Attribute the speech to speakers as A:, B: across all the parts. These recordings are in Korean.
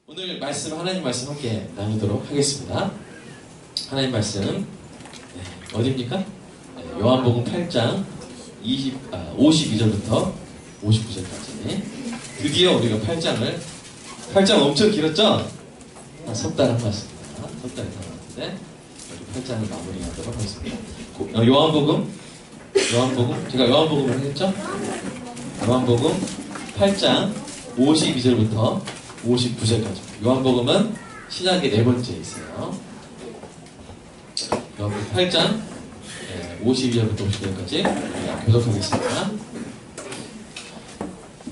A: 오늘 말씀, 하나님 말씀 함께 나누도록 하겠습니다. 하나님 말씀 어디입니까? 요한복음 8장 52절부터 59절까지. 드디어 우리가 8장 엄청 길었죠? 석 달 한 것 같습니다. 석 달이 한 것 같은데 우리 8장을 마무리하도록 하겠습니다. 요한복음 제가 요한복음을 했죠? 요한복음 8장 52절부터 59절까지. 요한복음은 신약의 네 번째 있어요. 요한복음 8장 52절부터 50절까지 교독하겠습니다.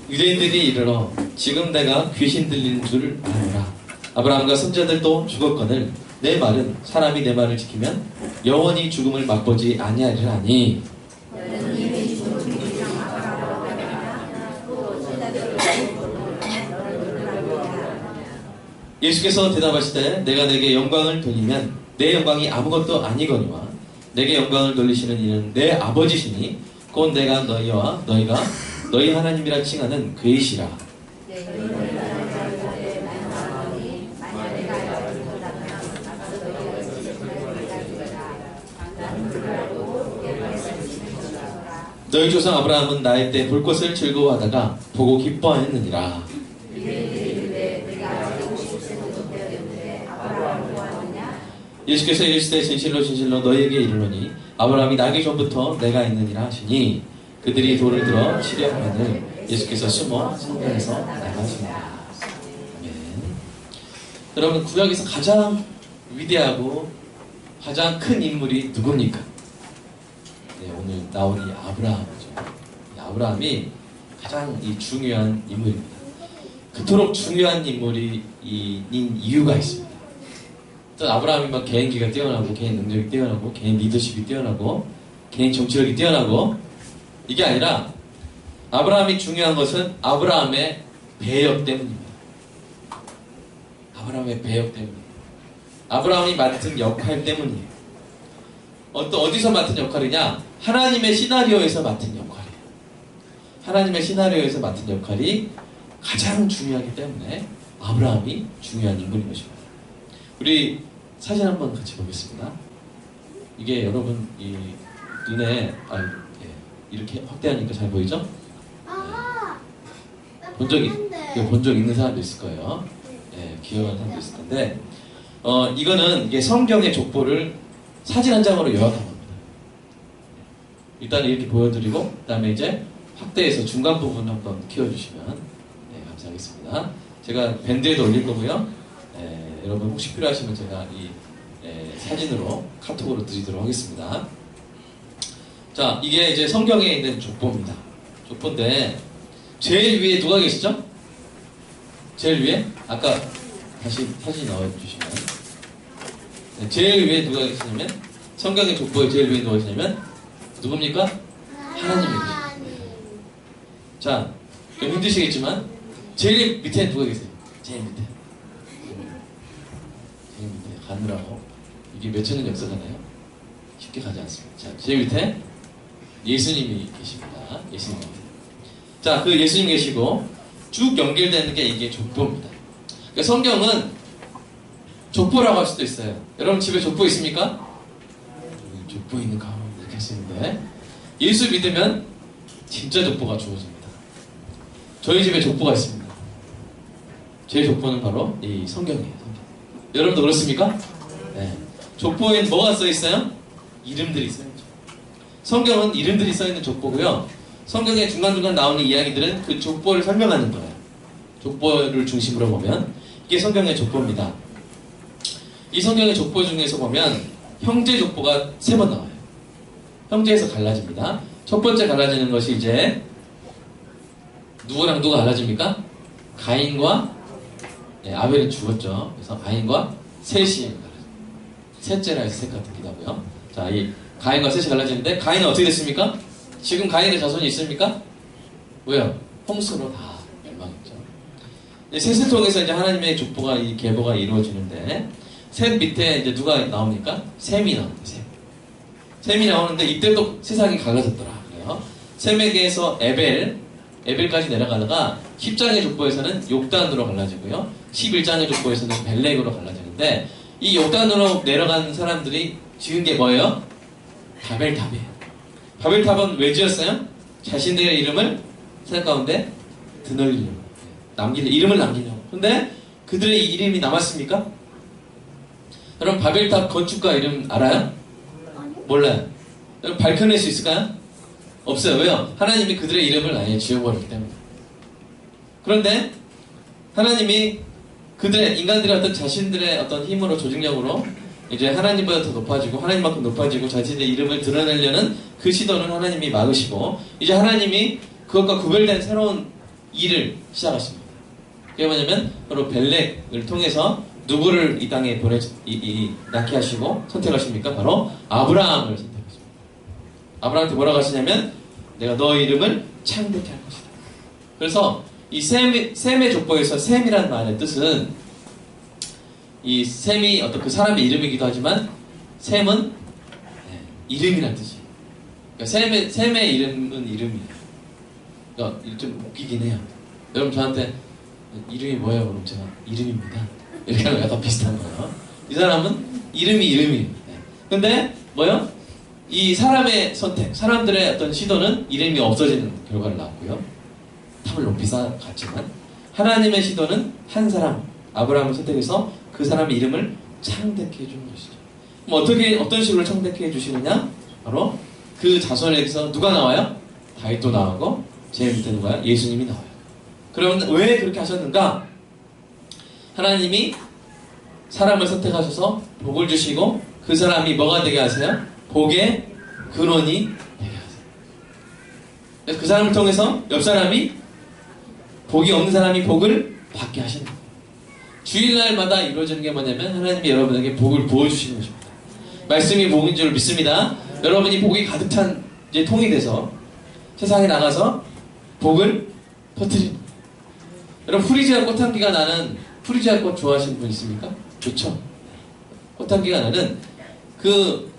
A: 유대인들이 이르러 지금 내가 귀신 들리는 줄 아노라. 아브라함과 선자들도 죽었거늘 내 말은 사람이 내 말을 지키면 영원히 죽음을 맛보지 아니하리라니. 예수께서 대답하시되 내가 내게 영광을 돌리면 내 영광이 아무것도 아니거니와 내게 영광을 돌리시는 이는 내 아버지시니 곧 내가 너희와 너희가 너희 하나님이라 칭하는 그이시라. 너희 조상 아브라함은 나의 때 볼 것을 즐거워하다가 보고 기뻐하였느니라. 예수께서 이르시되 진실로 진실로 너희에게 이르노니 아브라함이 나기 전부터 내가 있느니라 하시니 그들이 돌을 들어 치려 하면은 예수께서 숨어 성전에서 나가시니라. 아멘. 여러분, 구약에서 가장 위대하고 가장 큰 인물이 누굽니까? 네, 오늘 나온 이 아브라함이죠. 아브라함이 가장 중요한 인물입니다. 그토록 중요한 인물인 이유가 있습니다. 아브라함이 막 개인기가 뛰어나고 개인 능력이 뛰어나고 개인 리더십이 뛰어나고 개인 정치력이 뛰어나고 이게 아니라 아브라함이 중요한 것은 아브라함의 배역 때문입니다. 아브라함의 배역 때문입니다. 아브라함이 맡은 역할 때문이에요. 어디서 맡은 역할이냐? 하나님의 시나리오에서 맡은 역할이에요. 하나님의 시나리오에서 맡은 역할이 가장 중요하기 때문에 아브라함이 중요한 인물인 것입니다. 우리 사진 한번 같이 보겠습니다. 이게 여러분 이 눈에 이렇게 확대하니까 잘 보이죠? 본 적 있는 사람도 있을 거예요. 기억하는 사람도 있을 텐데 이거는 이게 성경의 족보를 사진 한 장으로 요약한 겁니다. 일단 이렇게 보여드리고 그 다음에 이제 확대해서 중간 부분 한번 키워주시면 감사하겠습니다. 제가 밴드에도 올릴 거고요. 여러분 혹시 필요하시면 제가 이 사진으로 카톡으로 드리도록 하겠습니다. 자, 이게 이제 성경에 있는 족보입니다. 족보인데 제일 위에 누가 계시죠? 제일 위에? 아까 다시 사진 넣어주시면 제일 위에 누가 계시냐면 성경의 족보에 제일 위에 누가 계시냐면 누굽니까? 하나님이 계십니다. 자, 좀 힘드시겠지만 제일 밑에 누가 계세요? 제일 밑에 가느라고 이게 몇천 년 역사잖아요. 쉽게 가지 않습니다. 자, 제일 밑에 예수님이 계십니다. 예수님. 자, 그 예수님 계시고 쭉 연결되는 게 이게 족보입니다. 그러니까 성경은 족보라고 할 수도 있어요. 여러분 집에 족보 있습니까? 족보 있는 가만 이렇게 하시는데 예수 믿으면 진짜 족보가 주어집니다. 저희 집에 족보가 있습니다. 제 족보는 바로 이 성경이에요. 여러분도 그렇습니까? 네. 족보에는 뭐가 써있어요? 이름들이 써있죠. 성경은 이름들이 써있는 족보고요. 성경에 중간중간 나오는 이야기들은 그 족보를 설명하는 거예요. 족보를 중심으로 보면 이게 성경의 족보입니다. 이 성경의 족보 중에서 보면 형제 족보가 3번 나와요. 형제에서 갈라집니다. 첫 번째 갈라지는 것이 이제 누구랑 누가 갈라집니까? 가인과 아벨이 죽었죠. 그래서 가인과 셋이 갈라집니다. 셋째라 해서 셋 같기도 하고요. 자, 이 가인과 셋이 갈라지는데 가인은 어떻게 됐습니까? 지금 가인의 자손이 있습니까? 왜요? 홍수로 다 멸망했죠. 셋을 통해서 이제 하나님의 족보가 이 계보가 이루어지는데 셋 밑에 이제 누가 나옵니까? 셈이 나옵니다. 셈이 나오는데 이때도 세상이 갈라졌더라. 그래요. 셈에게서 에벨, 에벨까지 내려가다가 10장의 족보에서는 욕단으로 갈라지고요. 11장의 족보에서는 벨렉으로 갈라지는데 이 욕단으로 내려간 사람들이 지은 게 뭐예요? 바벨탑이에요. 바벨탑은 왜 지었어요? 자신들의 이름을 산 가운데 드널리려고, 이름을 남기려고. 근데 그들의 이름이 남았습니까? 여러분 바벨탑 건축가 이름 알아요? 몰라요. 여러분 밝혀낼 수 있을까요? 없어요. 왜요? 하나님이 그들의 이름을 아예 지워버렸기 때문에. 그런데 하나님이 인간들의 어떤 자신들의 어떤 힘으로, 조직력으로 이제 하나님보다 더 높아지고 하나님만큼 높아지고 자신의 이름을 드러내려는 그 시도는 하나님이 막으시고 이제 하나님이 그것과 구별된 새로운 일을 시작하십니다. 그게 뭐냐면 바로 벨렉을 통해서 누구를 이 땅에 낳게 하시고 선택하십니까? 바로 아브라함을 선택하십니다. 아브라함한테 뭐라고 하시냐면 내가 너 이름을 창대케 할 것이다. 그래서 이 셈의 족보에서 셈이라는 말의 뜻은 이 셈이 어떤 그 사람의 이름이기도 하지만 셈은 이름이라는 뜻이에요. 그러니까 셈의 이름은 이름이에요. 그러니까 좀 웃기긴 해요. 여러분 저한테 이름이 뭐예요? 그럼 제가 이름입니다. 이렇게 하면 약간 비슷한 거예요. 이 사람은 이름이에요. 근데 뭐요? 이 사람의 선택, 사람들의 어떤 시도는 이름이 없어지는 결과를 낳았고요. 탑을 높이 쌓았지만 하나님의 시도는 한 사람, 아브라함을 선택해서 그 사람의 이름을 창대케 해주는 것이죠. 그럼 어떤 식으로 창대케 해주시느냐? 바로 그 자손에서 누가 나와요? 다윗도 나오고 제일 밑에 누가요? 예수님이 나와요. 그러면 왜 그렇게 하셨는가? 하나님이 사람을 선택하셔서 복을 주시고 그 사람이 뭐가 되게 하세요? 복의 근원이 되게 하세요. 그 사람을 통해서 옆 사람이 복이 없는 사람이 복을 받게 하시는 거예요. 주일날마다 이루어지는 게 뭐냐면 하나님이 여러분에게 복을 부어주시는 것입니다. 말씀이 복인 줄 믿습니다. 여러분이 복이 가득 찬 이제 통이 돼서 세상에 나가서 복을 퍼뜨립니다. 여러분 프리지아 꽃향기가 나는 프리지아 꽃 좋아하시는 분 있습니까? 좋죠. 꽃향기가 나는 그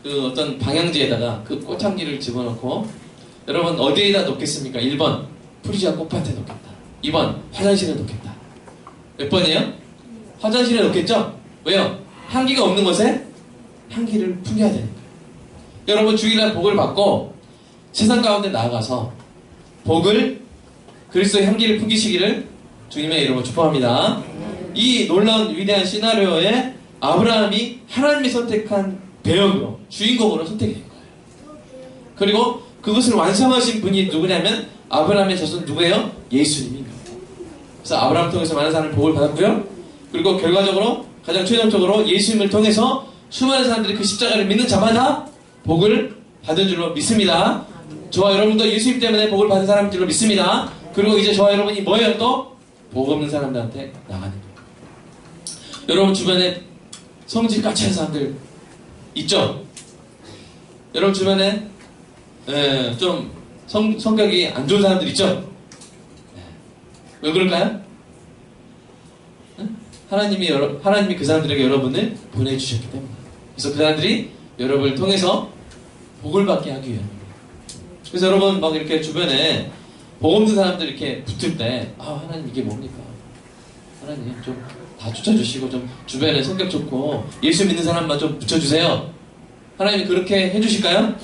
A: 어떤 방향제에다가 그 꽃향기를 집어넣고 여러분 어디에다 놓겠습니까? 1번 프리지아 꽃밭에 놓겠다. 2번 화장실에 놓겠다. 몇 번이에요? 화장실에 놓겠죠? 왜요? 향기가 없는 것에 향기를 풍겨야 되니까. 여러분 주일날 복을 받고 세상 가운데 나아가서 복을 그리스도의 향기를 풍기시기를 주님의 이름으로 축복합니다. 이 놀라운 위대한 시나리오에 아브라함이 하나님이 선택한 배역으로 주인공으로 선택이 된 거예요. 그리고 그것을 완성하신 분이 누구냐면 아브라함의 자손 누구예요? 예수님인 거예요. 그래서 아브라함을 통해서 많은 사람을 복을 받았고요. 그리고 결과적으로 가장 최종적으로 예수님을 통해서 수많은 사람들이 그 십자가를 믿는 자마다 복을 받은 줄로 믿습니다. 저와 여러분도 예수님 때문에 복을 받은 사람인 줄로 믿습니다. 그리고 이제 저와 여러분이 뭐예요? 또 복 없는 사람들한테 나가는 거예요. 여러분 주변에 성질 까칠한 사람들 있죠? 여러분 주변에 좀 성격이 안 좋은 사람들 있죠? 왜 그럴까요? 하나님이 그 사람들에게 여러분을 보내주셨기 때문에. 그래서 그 사람들이 여러분을 통해서 복을 받게 하기 위해. 그래서 여러분 막 이렇게 주변에 복 없는 사람들 이렇게 붙을 때, 하나님 이게 뭡니까? 하나님 좀 다 쫓아주시고 좀 주변에 성격 좋고 예수 믿는 사람만 좀 붙여주세요. 하나님이 그렇게 해주실까요?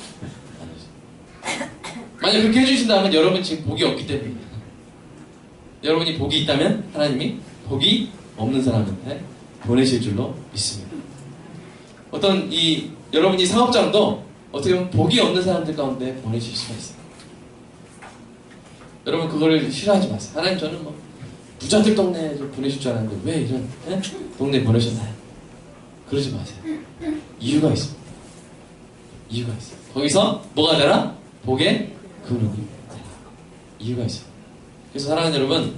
A: 만약 그렇게 해주신다면 여러분 지금 복이 없기 때문입니다. 여러분이 복이 있다면 하나님이 복이 없는 사람한테 보내실 줄로 믿습니다. 여러분이 사업장도 어떻게 보면 복이 없는 사람들 가운데 보내실 수가 있어요. 여러분 그거를 싫어하지 마세요. 하나님 저는 부자들 동네에 보내실 줄 알았는데 왜 이런 동네에 보내셨나요? 그러지 마세요. 이유가 있습니다. 이유가 있어요. 거기서 뭐가 되라? 복의 근원이 되라. 이유가 있어요. 그래서 사랑하는 여러분,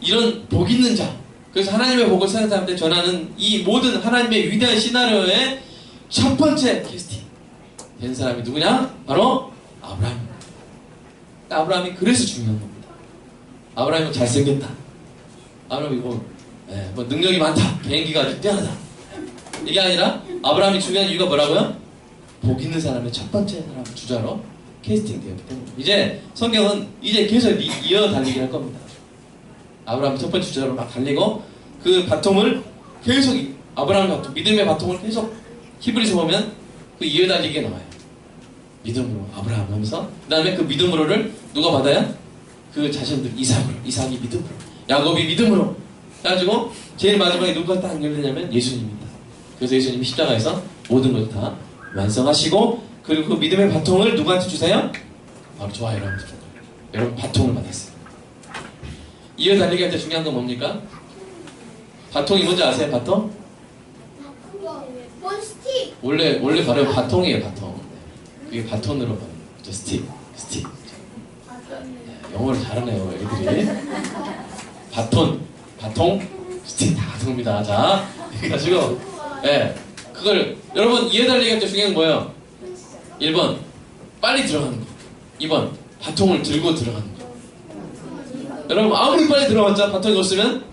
A: 이런 복 있는 자, 그래서 하나님의 복을 사는 사람한테 전하는 이 모든 하나님의 위대한 시나리오의 첫 번째 캐스팅 된 사람이 누구냐? 바로 아브라함입니다. 아브라함이 그래서 중요한 겁니다. 아브라함이 잘생겼다. 아브라함이 능력이 많다. 비행기가 아주 뛰어나다. 이게 아니라 아브라함이 중요한 이유가 뭐라고요? 복 있는 사람의 첫 번째 사람 주자로 캐스팅 되었기 때문에 이제 성경은 이제 계속 이어 달리기 할 겁니다. 아브라함 첫 번째 주자로 막 달리고 그 바통을 계속 아브라함의 바통, 믿음의 바통을 계속 히브리서 보면 그 이어 달리기에 나와요. 믿음으로 아브라함 하면서 그 다음에 그 믿음으로를 누가 받아요? 그 자신들 이삭이 믿음으로, 야곱이 믿음으로 해가지고 제일 마지막에 누가 딱 연결되냐면 예수님입니다. 그래서 예수님이 십자가에서 모든 걸 다 완성하시고 그리고 그 믿음의 바통을 누구한테 주세요? 바로 저와 여러분한테 준 거예요. 여러분 바통을 받았어요. 이어 달리기 할 때 중요한 건 뭡니까? 바통이 뭔지 아세요? 바통?
B: 몬스틱.
A: 원래 바로 바통이에요. 바통. 그게 바톤으로 가는 거죠. 스틱. 네, 영어를 잘하네요, 애들이. 바통, 스틱 다 바통입니다. 자, 그래가지고, 예, 그걸 여러분 이해 달리기 할 때 중요한 건 뭐예요? 1번 빨리 들어가는 거. 2번 바통을 들고 들어가는 거. 여러분 아무리 빨리 들어갔자 바통이 없으면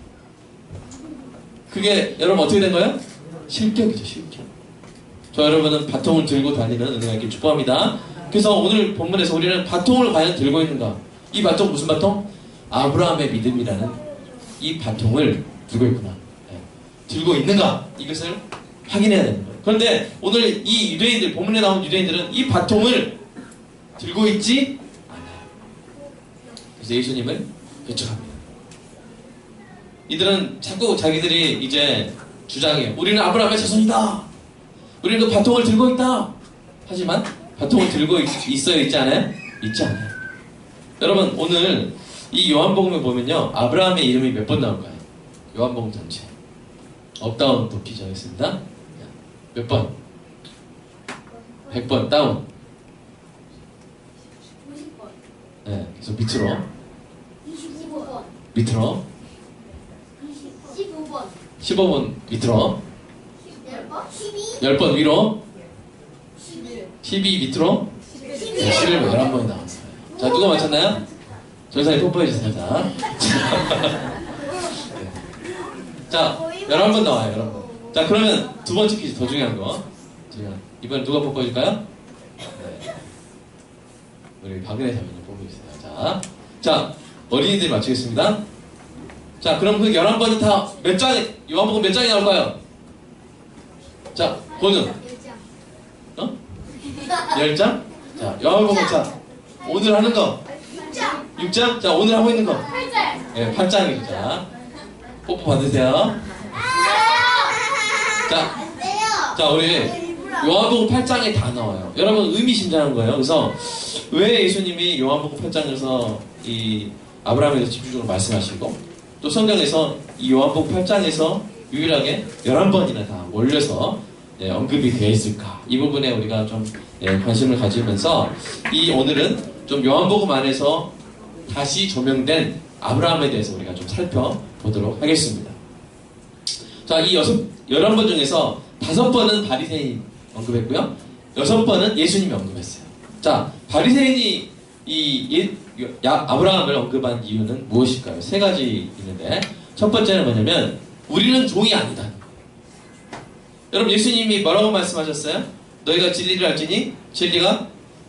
A: 그게 여러분 어떻게 된 거예요? 실격이죠, 실격. 저 여러분은 바통을 들고 다니는 은혜하길 축복합니다. 그래서 오늘 본문에서 우리는 바통을 과연 들고 있는가? 이 바통 무슨 바통? 아브라함의 믿음이라는 이 바통을 들고 있구나. 네. 들고 있는가? 이것을 확인해야 되는 거예요. 그런데 오늘 이 유대인들, 본문에 나온 유대인들은 이 바통을 들고 있지 않아요. 그래서 예수님을 배척합니다. 이들은 자꾸 자기들이 이제 주장해요. 우리는 아브라함의 자손이다. 우리는 그 바통을 들고 있다. 하지만 바통을 들고 있어야 있지 않아요? 있지 않아요. 여러분 오늘 이 요한복음에 보면요. 아브라함의 이름이 몇 번 나올까요? 요한복음 전체. 업다운 돕기 정했습니다. 몇 번? 100번 다운.
B: 50번.
A: 네, 계속 밑으로.
B: 25번.
A: 밑으로.
B: 15번.
A: 15번 밑으로.
B: 10번. 12.
A: 10번 위로.
B: 11.
A: 12 밑으로.
B: 11.
A: 11번 11번이 나왔어요. 자, 누가 맞췄나요? 전사님 뽀뽀해주세요. 자. 네. 자, 11번 나와요. 11번. 자, 그러면 두 번째 퀴즈 더 중요한 거. 이번엔 누가 뽀뽀해줄까요? 네. 우리 박은혜 자매님 뽀뽀해주세요. 자, 어린이들 맞추겠습니다. 자, 그럼 그 11번이 다 몇 장, 요한복음 몇 장이 나올까요? 자, 고는? 어? 10장? 자, 요한복음 자, 오늘 하는 거
B: 6장.
A: 6장? 자, 오늘 하고 있는 거
B: 8장.
A: 네, 8장이죠. 자, 뽀뽀 받으세요. 자, 우리 요한복음 8장에 다 나와요. 여러분 의미심장한 거예요. 그래서 왜 예수님이 요한복음 8장에서 이 아브라함에 대해서 집중적으로 말씀하시고 또 성경에서 이 요한복음 8장에서 유일하게 11번이나 다 몰려서 언급이 되어 있을까? 이 부분에 우리가 좀 관심을 가지면서 이 오늘은 좀 요한복음 안에서 다시 조명된 아브라함에 대해서 우리가 좀 살펴보도록 하겠습니다. 자, 이 11번 중에서 5번은 바리새인 언급했고요. 6번은 예수님이 언급했어요. 자, 바리새인이 아브라함을 언급한 이유는 무엇일까요? 3가지 있는데 첫 번째는 뭐냐면 우리는 종이 아니다. 여러분 예수님이 뭐라고 말씀하셨어요? 너희가 진리를 알지니 진리가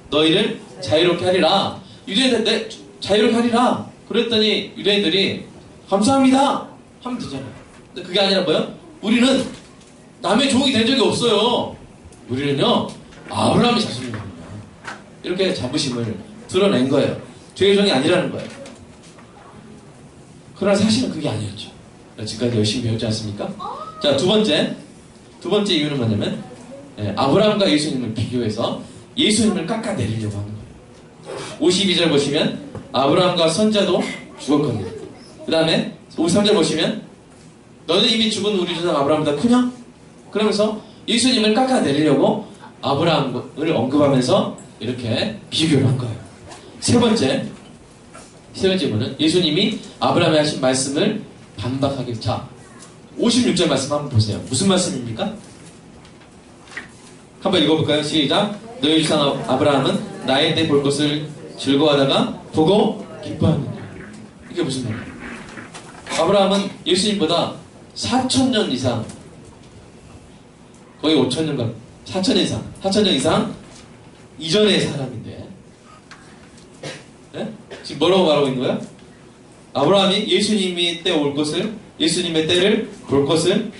A: 너희를 자유롭게 하리라. 유대인들 자유롭게 하리라. 그랬더니 유대인들이 감사합니다 하면 되잖아요. 근데 그게 아니라 뭐요? 우리는 남의 종이 된 적이 없어요. 우리는요 아브라함의 자손입니다. 이렇게 자부심을 드러낸 거예요. 죄의 종이 아니라는 거예요. 그러나 사실은 그게 아니었죠. 지금까지 열심히 배웠지 않습니까? 자, 두 번째 이유는 뭐냐면 아브라함과 예수님을 비교해서 예수님을 깎아내리려고 하는 거예요. 52절 보시면 아브라함과 선자도 죽었거든요. 그 다음에 53절 보시면 너는 이미 죽은 우리 조상 아브라함보다 크냐? 그러면서 예수님을 깎아내리려고 아브라함을 언급하면서 이렇게 비교를 한 거예요. 세 번째 분은 예수님이 아브라함에 하신 말씀을 반박하게. 자, 56절 말씀 한번 보세요. 무슨 말씀입니까? 한번 읽어볼까요? 시작. 너희 조상 아브라함은 나의 때 볼 것을 즐거워하다가 보고 기뻐하느냐. 이게 무슨 말이에요? 아브라함은 예수님보다 4,000년 이상, 거의 5,000년, 4,000년 이상 이전의 사람인데 네? 지금 뭐라고 말하고 있는 거야? 아브라함이 예수님이 때 올 것을, 예수님의 때를 볼 것을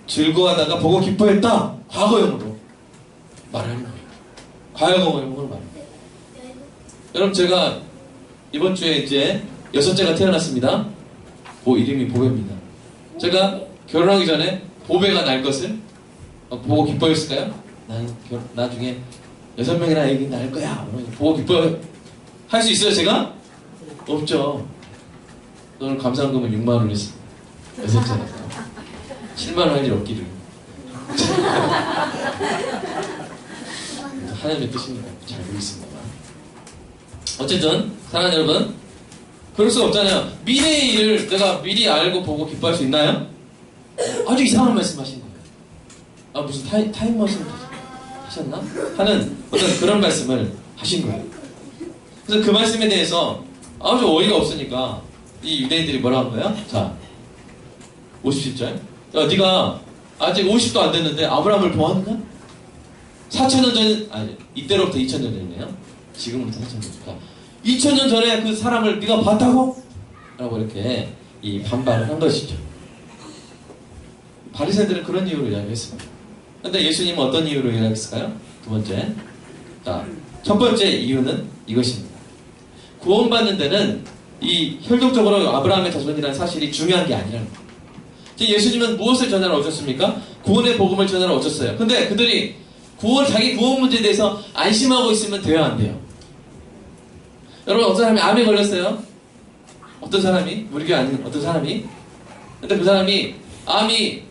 A: 즐거워하다가 보고 기뻐했다. 과거형으로 말하는 거예요. 과거형으로 말해요. 여러분, 제가 이번 주에 이제 6째가 태어났습니다. 이름이 보배입니다. 제가 결혼하기 전에 보배가 날 것을 보고 기뻐했을까요? 나는 나중에 6명이나 애기 낳을 거야. 보고 기뻐 할 수 있어요, 제가? 없죠. 오늘 감사한금은 6만 원 했어. 6째라서 7만 원 할 일 없기를. 하나님의 뜻이니까 잘 모르겠습니다만. 어쨌든 사랑하는 여러분, 그럴 수 없잖아요. 미래의 일을 내가 미리 알고 보고 기뻐할 수 있나요? 아주 이상한 말씀 하신 거예요. 무슨 타임머신 하셨나? 하는 어떤 그런 말씀을 하신 거예요. 그래서 그 말씀에 대해서 아주 어이가 없으니까 이 유대인들이 뭐라 한 거예요? 자, 57절. 야, 네가 아직 50도 안 됐는데 아브라함을 보았는가? 4,000년 전, 아니, 이때로부터 2,000년 전이네요. 지금부터 4,000년 전. 2,000년 전에 그 사람을 네가 봤다고? 라고 이렇게 이 반발을 한 것이죠. 바리새인들은 그런 이유로 이야기했습니다. 그런데 예수님은 어떤 이유로 이야기했을까요? 두 번째. 자, 첫 번째 이유는 이것입니다. 구원받는 데는 이 혈통적으로 아브라함의 자손이라는 사실이 중요한 게 아니라는 거예요. 예수님은 무엇을 전하러 오셨습니까? 구원의 복음을 전하러 오셨어요. 근데 그들이 자기 구원 문제에 대해서 안심하고 있으면 돼야 안 돼요. 여러분, 어떤 사람이 암에 걸렸어요. 어떤 사람이, 우리 교회 아닌 어떤 사람이. 근데 그 사람이 암이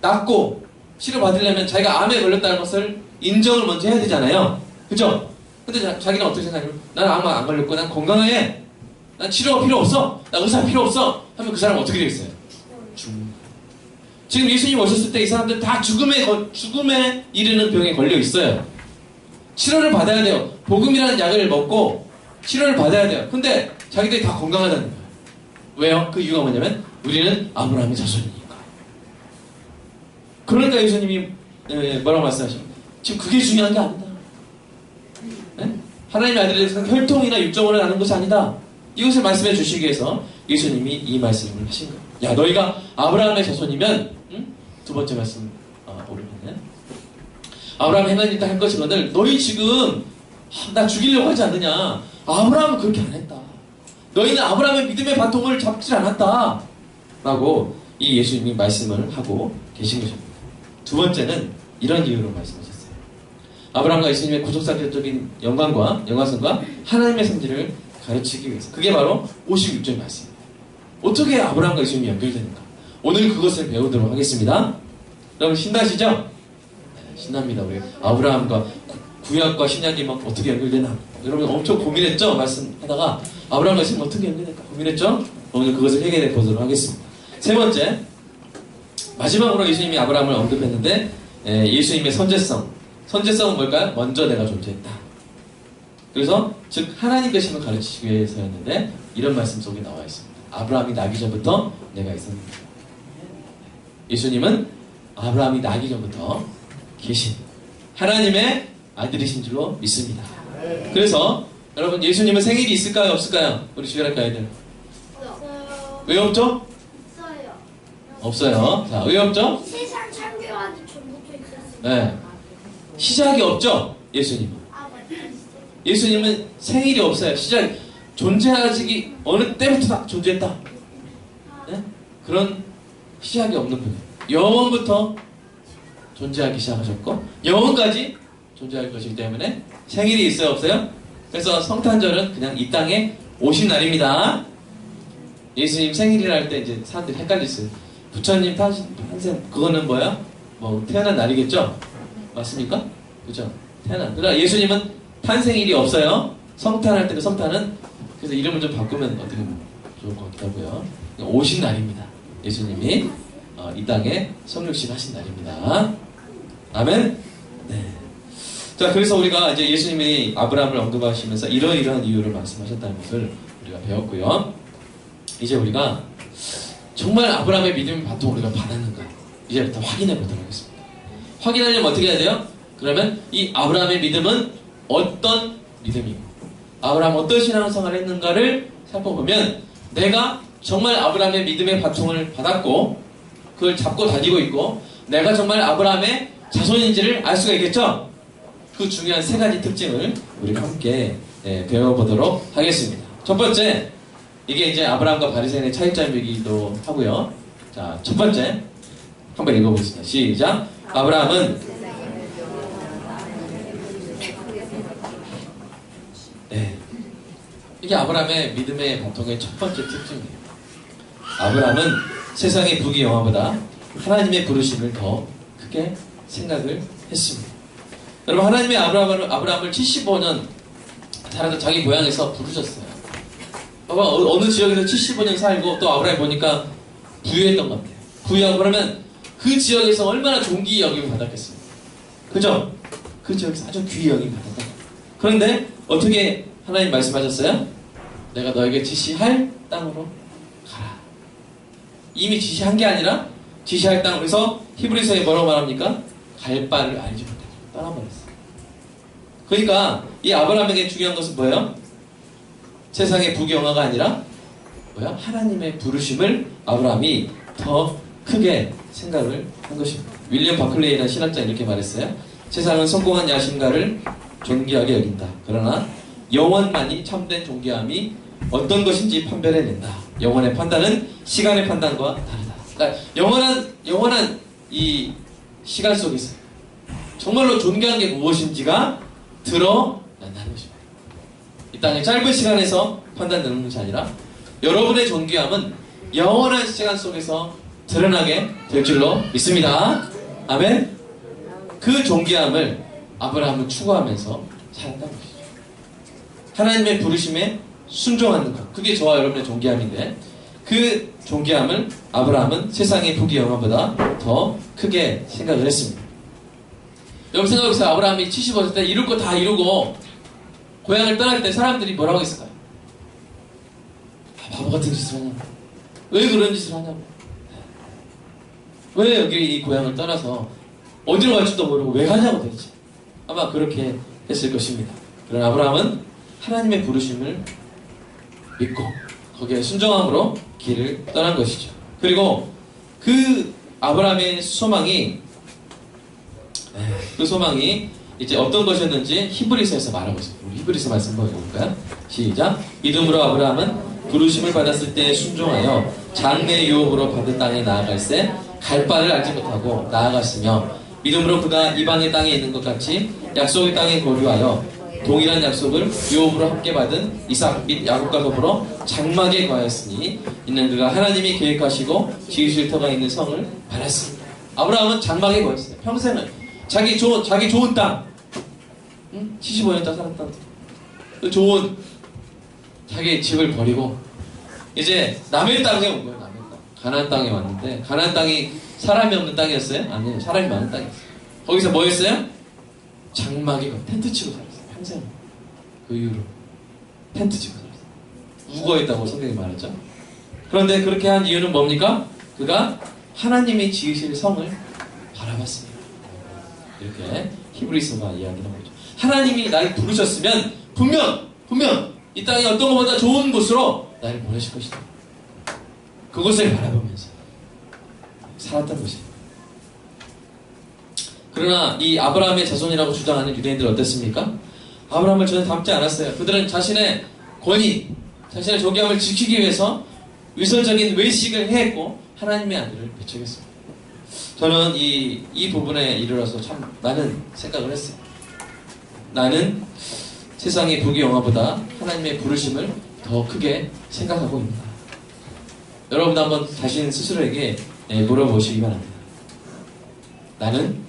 A: 낫고 치료받으려면 자기가 암에 걸렸다는 것을 인정을 먼저 해야 되잖아요. 그죠? 근데 자기는 어떻게 생각하냐면, 난 암 안 걸렸고 난 건강해. 난 치료가 필요 없어. 난 의사 필요 없어. 하면 그 사람은 어떻게 되겠어요? 지금 예수님 오셨을 때 이 사람들 다 죽음에 이르는 병에 걸려 있어요. 치료를 받아야 돼요. 복음이라는 약을 먹고 치료를 받아야 돼요. 근데 자기들이 다 건강하다는 거예요. 왜요? 그 이유가 뭐냐면 우리는 아브라함의 자손이니까. 그러니까 예수님이 뭐라고 말씀하십니까? 지금 그게 중요한 게 아니다. 네? 하나님의 아들에서 혈통이나 육정을 아는 것이 아니다. 이것을 말씀해 주시기 위해서 예수님이 이 말씀을 하신 거예요. 야, 너희가 아브라함의 자손이면, 두 번째 말씀, 오른편에. 아브라함 행한 일도 할 것이거늘 너희 지금 나 죽이려고 하지 않느냐. 아브라함은 그렇게 안 했다. 너희는 아브라함의 믿음의 바통을 잡지 않았다. 라고 이 예수님이 말씀을 하고 계신 것입니다. 두 번째는 이런 이유로 말씀하셨어요. 아브라함과 예수님의 구속사적인 연관성과 하나님의 성질을 가르치기 위해서. 그게 바로 56절 말씀입니다. 어떻게 아브라함과 예수님이 연결되는가? 오늘 그것을 배우도록 하겠습니다. 여러분 신나시죠? 네, 신납니다. 우리 아브라함과 구약과 신약이 막 어떻게 연결되나? 여러분 엄청 고민했죠? 말씀하다가 아브라함과 예수님 어떻게 연결될까? 고민했죠? 오늘 그것을 해결해 보도록 하겠습니다. 세 번째, 마지막으로 예수님이 아브라함을 언급했는데 예수님의 선제성. 선제성은 뭘까요? 먼저 내가 존재했다. 그래서 즉 하나님 계심을 가르치기 위해서였는데 이런 말씀 속에 나와 있습니다. 아브라함이 나기 전부터 내가 있었습니다. 예수님은 아브라함이 나기 전부터 계신 하나님의 아들이신 줄로 믿습니다. 그래서 여러분 예수님은 생일이 있을까요? 없을까요? 우리 주일학교 아이들. 왜 없죠? 없어요. 자, 왜 없죠?
B: 세상 창조하기 전부터 있었어요.
A: 네. 시작이 없죠? 예수님은. 예수님은 생일이 없어요. 존재하기 어느 때부터 다 존재했다. 네? 그런 시작이 없는 분이에요. 영원부터 존재하기 시작하셨고 영원까지 존재할 것이기 때문에 생일이 있어요? 없어요? 그래서 성탄절은 그냥 이 땅에 오신 날입니다. 예수님 생일이라 할 때 이제 사람들이 헷갈렸어요. 부처님 탄생 그거는 뭐야? 뭐 태어난 날이겠죠? 맞습니까? 그죠? 그러나 예수님은 탄생일이 없어요. 성탄할 때는 성탄은 그래서 이름을 좀 바꾸면 어떻게 좋을 것 같기도 하고요. 오신 날입니다. 예수님이 이 땅에 성육신 하신 날입니다. 아멘? 네. 자, 그래서 우리가 이제 예수님이 아브라함을 언급하시면서 이러이러한 이유를 말씀하셨다는 것을 우리가 배웠고요. 이제 우리가 정말 아브라함의 믿음의 바통을 우리가 받았는가? 이제부터 확인해 보도록 하겠습니다. 확인하려면 어떻게 해야 돼요? 그러면 이 아브라함의 믿음은 어떤 믿음이고 아브라함 어떤 신앙생활을 했는가를 살펴보면 내가 정말 아브라함의 믿음의 바통을 받았고 그걸 잡고 다니고 있고 내가 정말 아브라함의 자손인지를 알 수가 있겠죠? 그 중요한 세 가지 특징을 우리가 함께 배워보도록 하겠습니다. 첫 번째, 이게 이제 아브라함과 바리새인의 차이점이기도 하고요. 자, 첫 번째 한번 읽어보겠습니다. 시작. 아브라함은 이게 아브라함의 믿음의 바통의 첫 번째 특징이에요. 아브라함은 세상의 부귀영화보다 하나님의 부르심을 더 크게 생각을 했습니다. 여러분, 하나님의 아브라함을 75년 살아서 자기 고향에서 부르셨어요. 봐봐, 어느 지역에서 75년 살고 또 아브라함이 보니까 부유했던 것 같아요. 부유하고 그러면 그 지역에서 얼마나 존귀 여김을 받았겠어요. 그죠? 그 지역에서 아주 귀히 여김을 받았다. 그런데 어떻게 하나님 말씀하셨어요? 내가 너에게 지시할 땅으로 가라. 이미 지시한 게 아니라 지시할 땅. 그래서 히브리서에 뭐라고 말합니까? 갈 바를 알지 못하고 떠나버렸어요. 그러니까 이 아브라함에게 중요한 것은 뭐예요? 세상의 부귀영화가 아니라 뭐야? 하나님의 부르심을 아브라함이 더 크게 생각을 한 것입니다. 윌리엄 바클레이라는 신학자 이렇게 말했어요. 세상은 성공한 야심가를 존귀하게 여긴다. 그러나 영원만이 참된 존귀함이 어떤 것인지 판별해낸다. 영원의 판단은 시간의 판단과 다르다. 그러니까 영원한 이 시간 속에서 정말로 존귀한 게 무엇인지가 드러난다는 것입니다. 이 땅의 짧은 시간에서 판단되는 것이 아니라 여러분의 존귀함은 영원한 시간 속에서 드러나게 될 줄로 믿습니다. 아멘. 그 존귀함을 아브라함은 추구하면서 살았다는 것이죠. 하나님의 부르심에 순종하는 것, 그게 저와 여러분의 존귀함인데 그 존귀함을 아브라함은 세상의 부귀영화보다 더 크게 생각을 했습니다. 여러분 생각해보세요. 아브라함이 75세 때 이룰 거 다 이루고 고향을 떠날 때 사람들이 뭐라고 했을까요? 바보 같은 짓을 하냐고. 왜 그런 짓을 하냐고. 왜 여기 이 고향을 떠나서 어디로 갈지도 모르고 왜 가냐고 도대체. 아마 그렇게 했을 것입니다. 그러나 아브라함은 하나님의 부르심을 믿고 거기에 순종함으로 길을 떠난 것이죠. 그리고 그 아브라함의 소망이 이제 어떤 것이었는지 히브리서에서 말하고 있습니다. 우리 히브리서 말씀 한번 읽어볼까요? 시작. 믿음으로 아브라함은 부르심을 받았을 때 순종하여 장래 유업으로 받은 땅에 나아갈새 갈 바를 알지 못하고 나아갔으며 믿음으로 그가 이방의 땅에 있는 것 같이 약속의 땅에 거류하여 동일한 약속을 유업으로 함께 받은 이삭 및 야곱과 더불어 장막에 거하였으니 이는 그가 하나님이 계획하시고 지으실 터가 있는 성을 받았습니다. 아브라함은 장막에 거했어요. 평생을 자기 좋은 땅, 75년 딱 살았던 그 좋은 자기 집을 버리고 이제 남의 땅에 온 거예요. 남의 땅. 가나안 땅에 왔는데 가나안 땅이 사람이 없는 땅이었어요? 아니에요. 사람이 많은 땅이었어요. 거기서 뭐 했어요? 장막에 텐트 치고 살았어요. 평생 그 이후로 텐트 치고 살았어요. 우거했다고 성경이 말했죠. 그런데 그렇게 한 이유는 뭡니까? 그가 하나님이 지으실 성을 바라봤습니다. 이렇게 히브리서가 이야기를 하고 있죠. 하나님이 나를 부르셨으면 분명 이 땅이 어떤 것보다 좋은 곳으로 나를 보내실 것이다. 그곳을 바라보면서 살았던 것입니다. 그러나 이 아브라함의 자손이라고 주장하는 유대인들은 어땠습니까? 아브라함을 전혀 닮지 않았어요. 그들은 자신의 권위, 자신의 존귀함을 지키기 위해서 위선적인 외식을 해했고 하나님의 아들을 배척했습니다. 저는 이 부분에 이르러서 참 많은 생각을 했어요. 나는 세상의 부귀영화보다 하나님의 부르심을 더 크게 생각하고 있다. 여러분 한번 자신 스스로에게 물어보시기 바랍니다. 나는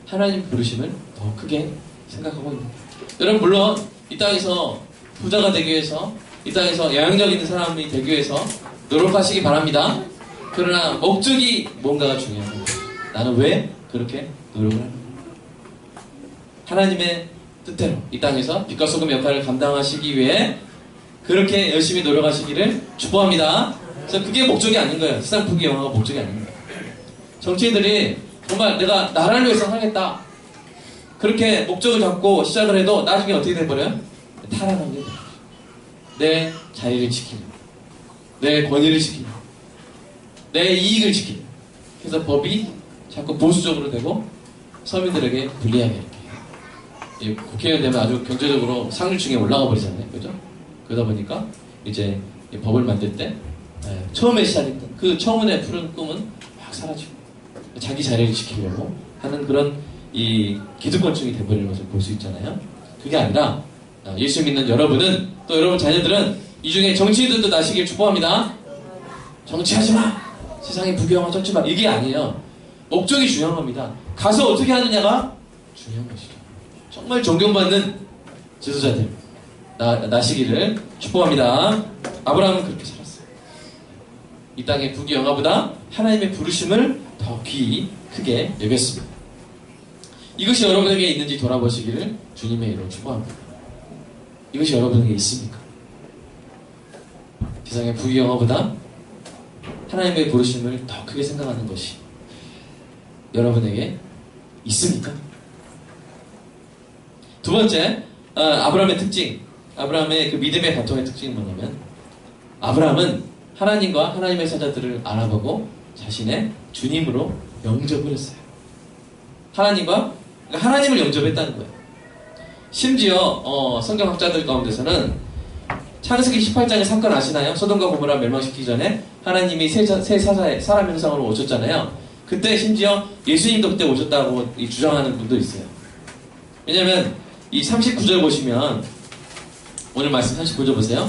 A: 하나님 부르심을 더 크게 생각하고 있는가? 여러분 물론 이 땅에서 부자가 되기 위해서 이 땅에서 영향력 있는 사람이 되기 위해서 노력하시기 바랍니다. 그러나 목적이 뭔가가 중요합니다. 나는 왜 그렇게 노력을 하는가? 하나님의 뜻대로 이 땅에서 빛과 소금 역할을 감당하시기 위해 그렇게 열심히 노력하시기를 축복합니다. 그래서 그게 목적이 아닌 거예요. 세상 부귀영화가 목적이 아닌 거예요. 정치인들이 정말 내가 나라를 위해서 하겠다 그렇게 목적을 잡고 시작을 해도 나중에 어떻게 돼버려요? 타락하게 돼요. 내 자리를 지키는, 내 권위를 지키는, 내 이익을 지키는. 그래서 법이 자꾸 보수적으로 되고 서민들에게 불리하게 이렇게. 이 국회의원 되면 아주 경제적으로 상류층에 올라가 버리잖아요. 그죠? 그러다 보니까 이제 이 법을 만들 때 처음에 시작했던 그 청운의 푸른 꿈은 막 사라지고 자기 자리를 지키려고 하는 그런 이 기득권층이 돼버리는 것을 볼 수 있잖아요. 그게 아니라 예수 믿는 여러분은, 또 여러분 자녀들은 이 중에 정치인들도 나시길 축복합니다. 정치하지 마! 세상에 부귀영화 쫓지 마! 이게 아니에요. 목적이 중요한 겁니다. 가서 어떻게 하느냐가 중요한 것이죠. 정말 존경받는 지도자들 나시기를 축복합니다. 아브라함은 그렇게 살았어요. 이 땅의 부귀영화보다 하나님의 부르심을 더 귀히 크게 여겼습니다. 이것이 여러분에게 있는지 돌아보시기를 주님의 이름으로 축복합니다. 이것이 여러분에게 있습니까? 세상의 부귀영화보다 하나님의 부르심을 더 크게 생각하는 것이 여러분에게 있습니까? 두 번째, 아브라함의 특징, 아브라함의 그 믿음의 바통의 특징이 뭐냐면, 아브라함은 하나님과 하나님의 사자들을 알아보고 자신의 주님으로 영접을 했어요. 그러니까 하나님을 영접했다는 거예요. 심지어 성경학자들 가운데서는 창세기 18장의 사건 아시나요? 소돔과 고모라 멸망시키기 전에 하나님이 새 사람 형상으로 오셨잖아요. 그때 심지어 예수님도 그때 오셨다고 주장하는 분도 있어요. 왜냐면 이 39절 보시면, 오늘 말씀 39절 보세요.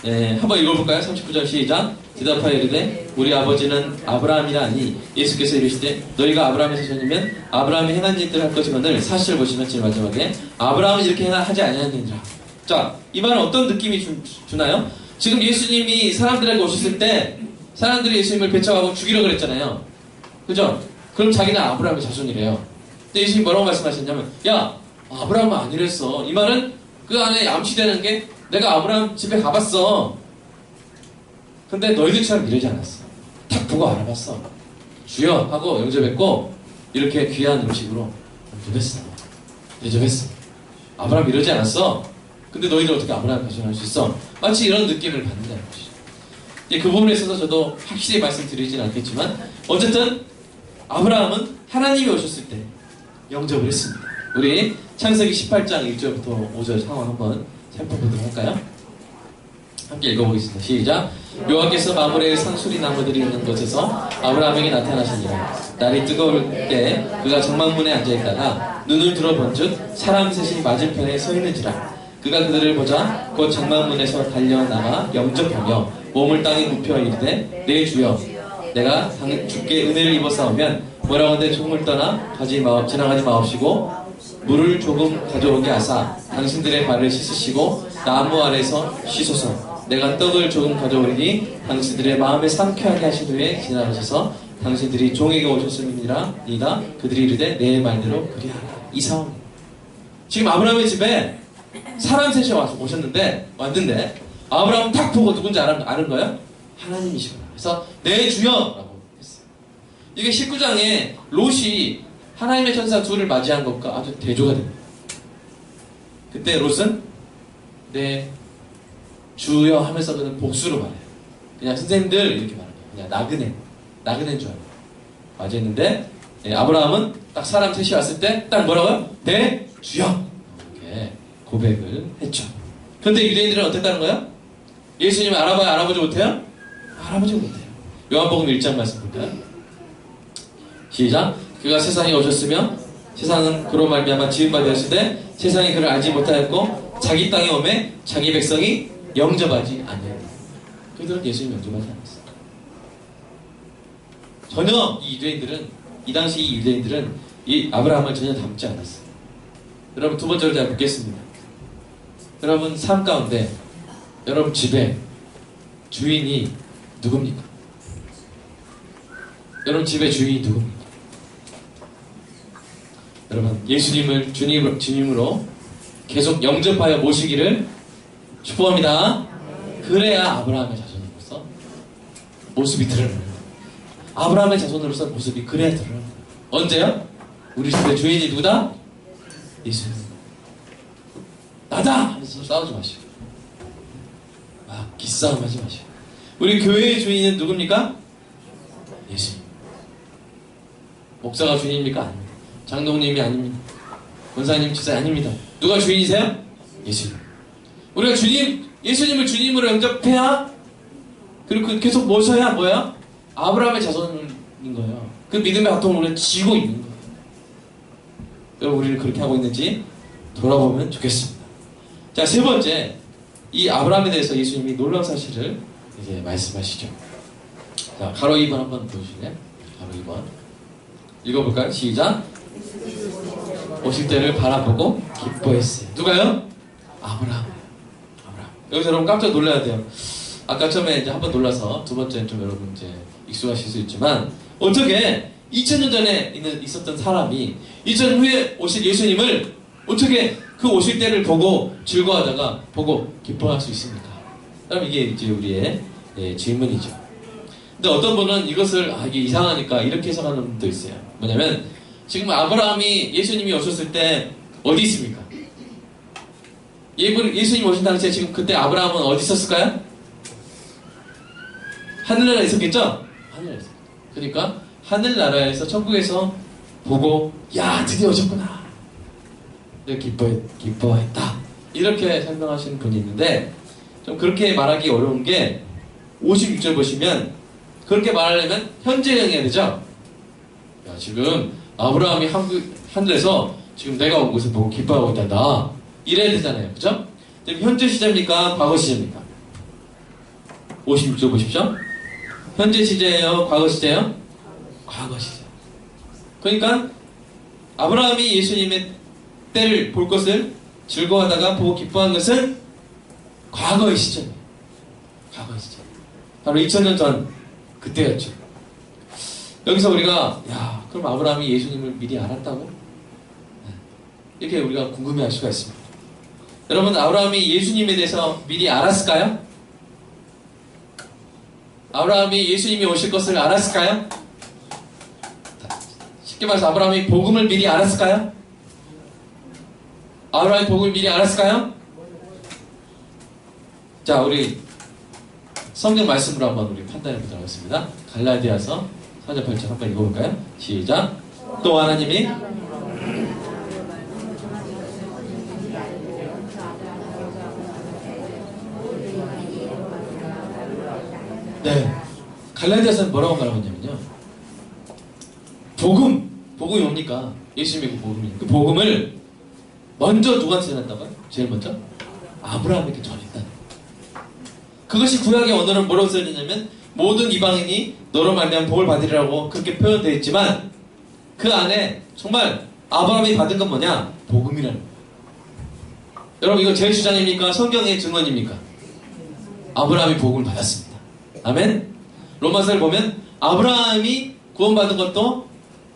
A: 네, 한번 읽어볼까요? 39절 시작. 대답하여 이르되 우리 아버지는 아브라함이라 하니 예수께서 이르시되 너희가 아브라함의 자손이면 아브라함이 행한 일들을 할 것이거늘. 40절 보시면 제일 마지막에 아브라함은 이렇게 하지 아니하느니라. 자, 이 말은 어떤 느낌이 주나요? 지금 예수님이 사람들에게 오셨을 때 사람들이 예수님을 배척하고 죽이려고 그랬잖아요. 그죠? 그럼 자기는 아브라함의 자손이래요. 근데 예수님이 뭐라고 말씀하셨냐면, 야, 아브라함은 아니랬어. 이 말은 그 안에 암시되는 게, 내가 아브라함 집에 가봤어. 근데 너희들처럼 이러지 않았어. 딱 보고 알아봤어. 주여 하고 영접했고, 이렇게 귀한 음식으로 대접했어. 아브라함 이러지 않았어. 근데 너희들 어떻게 아브라함 자손할 수 있어? 마치 이런 느낌을 받는다는 것이죠. 그 부분에 있어서 저도 확실히 말씀드리진 않겠지만, 어쨌든 아브라함은 하나님이 오셨을 때 영접을 했습니다. 우리 창세기 18장 1절부터 5절 상황 한번 살펴보도록 할까요? 함께 읽어보겠습니다. 시작. 여호와께서 마므레의 상수리 나무들이 있는 곳에서 아브라함에게 나타나시니라. 날이 뜨거울 때 그가 정막문에 앉아있다가 눈을 들어본즉 사람 셋이 맞은편에 서 있는지라. 그가 그들을 보자 곧 정막문에서 달려나가 영접하며 몸을 땅에 눕혀 이르되 내 주여, 내가 주께 은혜를 입어싸우면 뭐라건대 조금을 떠나 지나가지 마옵시고 물을 조금 가져오게 하사 당신들의 발을 씻으시고 나무 아래서 쉬소서. 내가 떡을 조금 가져오리니 당신들의 마음에 상쾌하게 하신 후에 지나가셔서 당신들이 종에게 오셨음이니라. 그들이 이르되 내 말대로 그리하라. 이 상황. 지금 아브라함의 집에 사람 셋이 왔는데 아브라함은 딱 보고 누군지 아는 거예요? 하나님이시구나. 그래서 내 주여! 라고 했어요. 이게 19장에 롯이 하나님의 천사 둘을 맞이한 것과 아주 대조가 됩니다. 그때 롯은 내 주여 하면서 그는 복수로 말해요. 그냥 선생님들 이렇게 말해요. 그냥 나그네인 줄 알고 맞이했는데, 아브라함은 딱 사람 셋이 왔을 때 딱 뭐라고요? 내 주여! 이렇게 고백을 했죠. 그런데 유대인들은 어땠다는 거예요? 예수님을 알아보지 못해요? 알아보지 못해요. 요한복음 1장 말씀 볼까요? 시작. 그가 세상에 오셨으며 세상은 그로 말미암아 지은 바 되었으되 세상이 그를 알지 못하였고 자기 땅에 오매 자기 백성이 영접하지 아니하였다. 그들은 예수님 영접하지 않았어요. 전혀 이 당시 이 유대인들은 이 아브라함을 전혀 닮지 않았어요. 여러분, 두 번째로 제가 묻겠습니다. 여러분 삶 가운데 여러분 집에 주인이 누굽니까? 여러분 집의 주인이 누굽니까? 여러분 예수님을 주님으로 계속 영접하여 모시기를 축복합니다. 그래야 아브라함의 자손으로서 모습이 드러나요. 아브라함의 자손으로서 모습이 그래야 드러나요. 언제요? 우리 집의 주인이 누구다? 예수님. 나다! 하면서 싸우지 마시고 기싸움 하지 마시고. 우리 교회의 주인은 누굽니까? 예수님. 목사가 주인입니까? 아닙니다. 장로님이 아닙니다. 권사님, 집사 아닙니다. 누가 주인이세요? 예수님. 우리가 예수님을 주님으로 영접해야, 그리고 계속 모셔야 뭐야? 아브라함의 자손인 거예요. 그 믿음의 바통을 우리는 쥐고 있는 거예요. 여러분, 우리는 그렇게 하고 있는지 돌아보면 좋겠습니다. 자, 세 번째, 이 아브라함에 대해서 예수님이 놀라운 사실을 이제 말씀하시죠. 자, 가로 2번 한번 보여주실래요? 가로 2번. 읽어볼까요? 시작. 오실 때를 바라보고 기뻐했어요. 누가요? 아브라함. 여기서 여러분 깜짝 놀라야 돼요. 아까 처음에 이제 한번 놀라서 두 번째는 좀 여러분 이제 익숙하실 수 있지만, 어떻게 2000년 전에 있었던 사람이 2000년 후에 오실 예수님을 어떻게 그 오실 때를 보고 즐거워하다가 보고 기뻐할 수 있습니까? 여러분, 이게 이제 우리의 질문이죠. 근데 어떤 분은 이것을 이게 이상하니까 이렇게 해석하는 분도 있어요. 뭐냐면, 지금 아브라함이 예수님이 오셨을 때 어디 있습니까? 예수님 오신 당시에 지금 그때 아브라함은 어디 있었을까요? 하늘나라에 있었겠죠? 하늘나라에 있었겠죠. 그러니까 하늘나라에서 천국에서 보고, 야, 드디어 오셨구나. 기뻐했다. 이렇게 설명하시는 분이 있는데, 좀 그렇게 말하기 어려운 게 56절 보시면, 그렇게 말하려면 현재형 해야 되죠? 야, 지금 아브라함이 하늘에서 지금 내가 온 곳을 보고 기뻐하고 있단다. 이래야 되잖아요. 그죠? 현재 시제입니까? 과거 시제입니까? 56절 보십시오. 현재 시제예요? 과거 시제예요? 과거 시제. 그러니까 아브라함이 예수님의 때를 볼 것을 즐거워하다가 보고 기뻐한 것은 과거의 시제입니다. 과거의 시제. 바로 2000년 전 그때였죠. 여기서 우리가, 야, 그럼 아브라함이 예수님을 미리 알았다고? 이렇게 우리가 궁금해할 수가 있습니다. 여러분, 아브라함이 예수님에 대해서 미리 알았을까요? 아브라함이 예수님이 오실 것을 알았을까요? 쉽게 말해서 아브라함이 복음을 미리 알았을까요? 아브라함이 복음을 미리 알았을까요? 자, 우리 성경 말씀으로 한번 우리 판단해 보도록 하겠습니다. 갈라디아서 4절 8절 한번 읽어볼까요? 시작. 또 하나님이 네, 갈라디아서는 뭐라고 말하고 있냐면요, 복음이 뭡니까? 예수 믿고 복음이, 그 복음을 먼저 누구한테 전했다고요? 제일 먼저? 아브라함에게 전했다. 그것이 구약의 언어는 뭐라고 써있냐면, 모든 이방인이 너로 말미암아 복을 받으리라고 그렇게 표현되어 있지만, 그 안에 정말 아브라함이 받은 건 뭐냐? 복음이라는 거예요. 여러분, 이거 제 주장입니까? 성경의 증언입니까? 아브라함이 복음을 받았습니다. 아멘? 로마서를 보면 아브라함이 구원받은 것도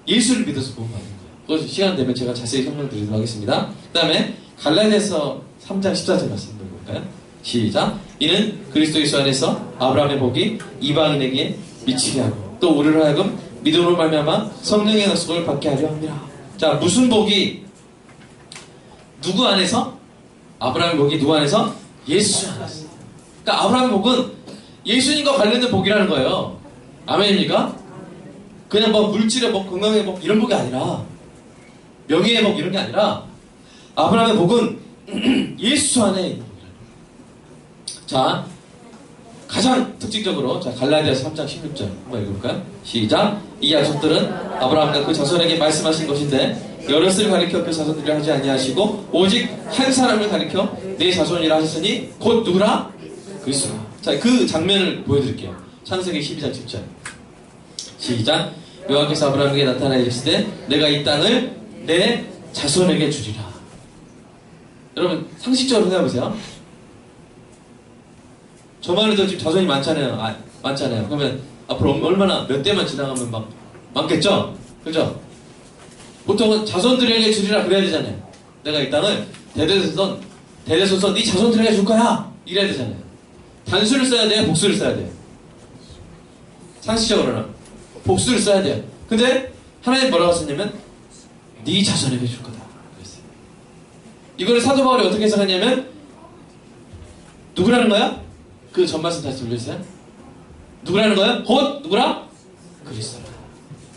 A: 예수를 믿어서 구원받은 거예요. 그것이 시간 되면 제가 자세히 설명드리도록 하겠습니다. 그 다음에 갈라디아서 3장 14절 말씀 볼까요? 시작. 이는 그리스도 예수 안에서 아브라함의 복이 이방인에게 미치게 하고 또 우리로 하여금 믿음으로 말미암아 성령의 약속을 받게 하려 합니다. 자, 무슨 복이 누구 안에서? 아브라함의 복이 누구 안에서? 예수 안에서. 그러니까 아브라함의 복은 예수님과 관련된 복이라는 거예요. 아멘입니까? 그냥 뭐 물질의 복, 건강의 복 이런 복이 아니라, 명예의 복 이런 게 아니라, 아브라함의 복은 예수 안에 있는 복이라는 거예요. 자, 가장 특징적으로, 자, 갈라디아서 3장 16절 한번 읽어볼까요? 시작. 이 약속들은 아브라함과 그 자손에게 말씀하신 것인데 여럿을 가리켜 그 자손들이라 하지 아니하시고 오직 한 사람을 가리켜 내 자손이라 하셨으니 곧 누구라? 그리스도라. 자, 그 장면을 보여드릴게요. 창세기 12장 10절 시작. 여호와께서 아브라함에게 나타나 이르시되 내가 이 땅을 내 자손에게 주리라. 여러분, 상식적으로 생각해보세요. 저만 해도 지금 자손이 많잖아요. 많잖아요. 그러면 앞으로 얼마나 몇 대만 지나가면 막 많겠죠? 그죠? 보통은 자손들에게 주리라 그래야 되잖아요. 내가 이 땅을 대대손손 네 자손들에게 줄 거야 이래야 되잖아요. 단수를 써야 돼요? 복수를 써야 돼요? 상식적으로는 복수를 써야 돼요. 근데 하나님 뭐라고 썼냐면 네 자손에게 줄 거다 그랬어요. 이거를 사도 바울이 어떻게 해석하냐면 누구라는 거야? 그 전 말씀 다시 들려주세요. 누구라는 거예요? 곧 누구라? 그리스도라.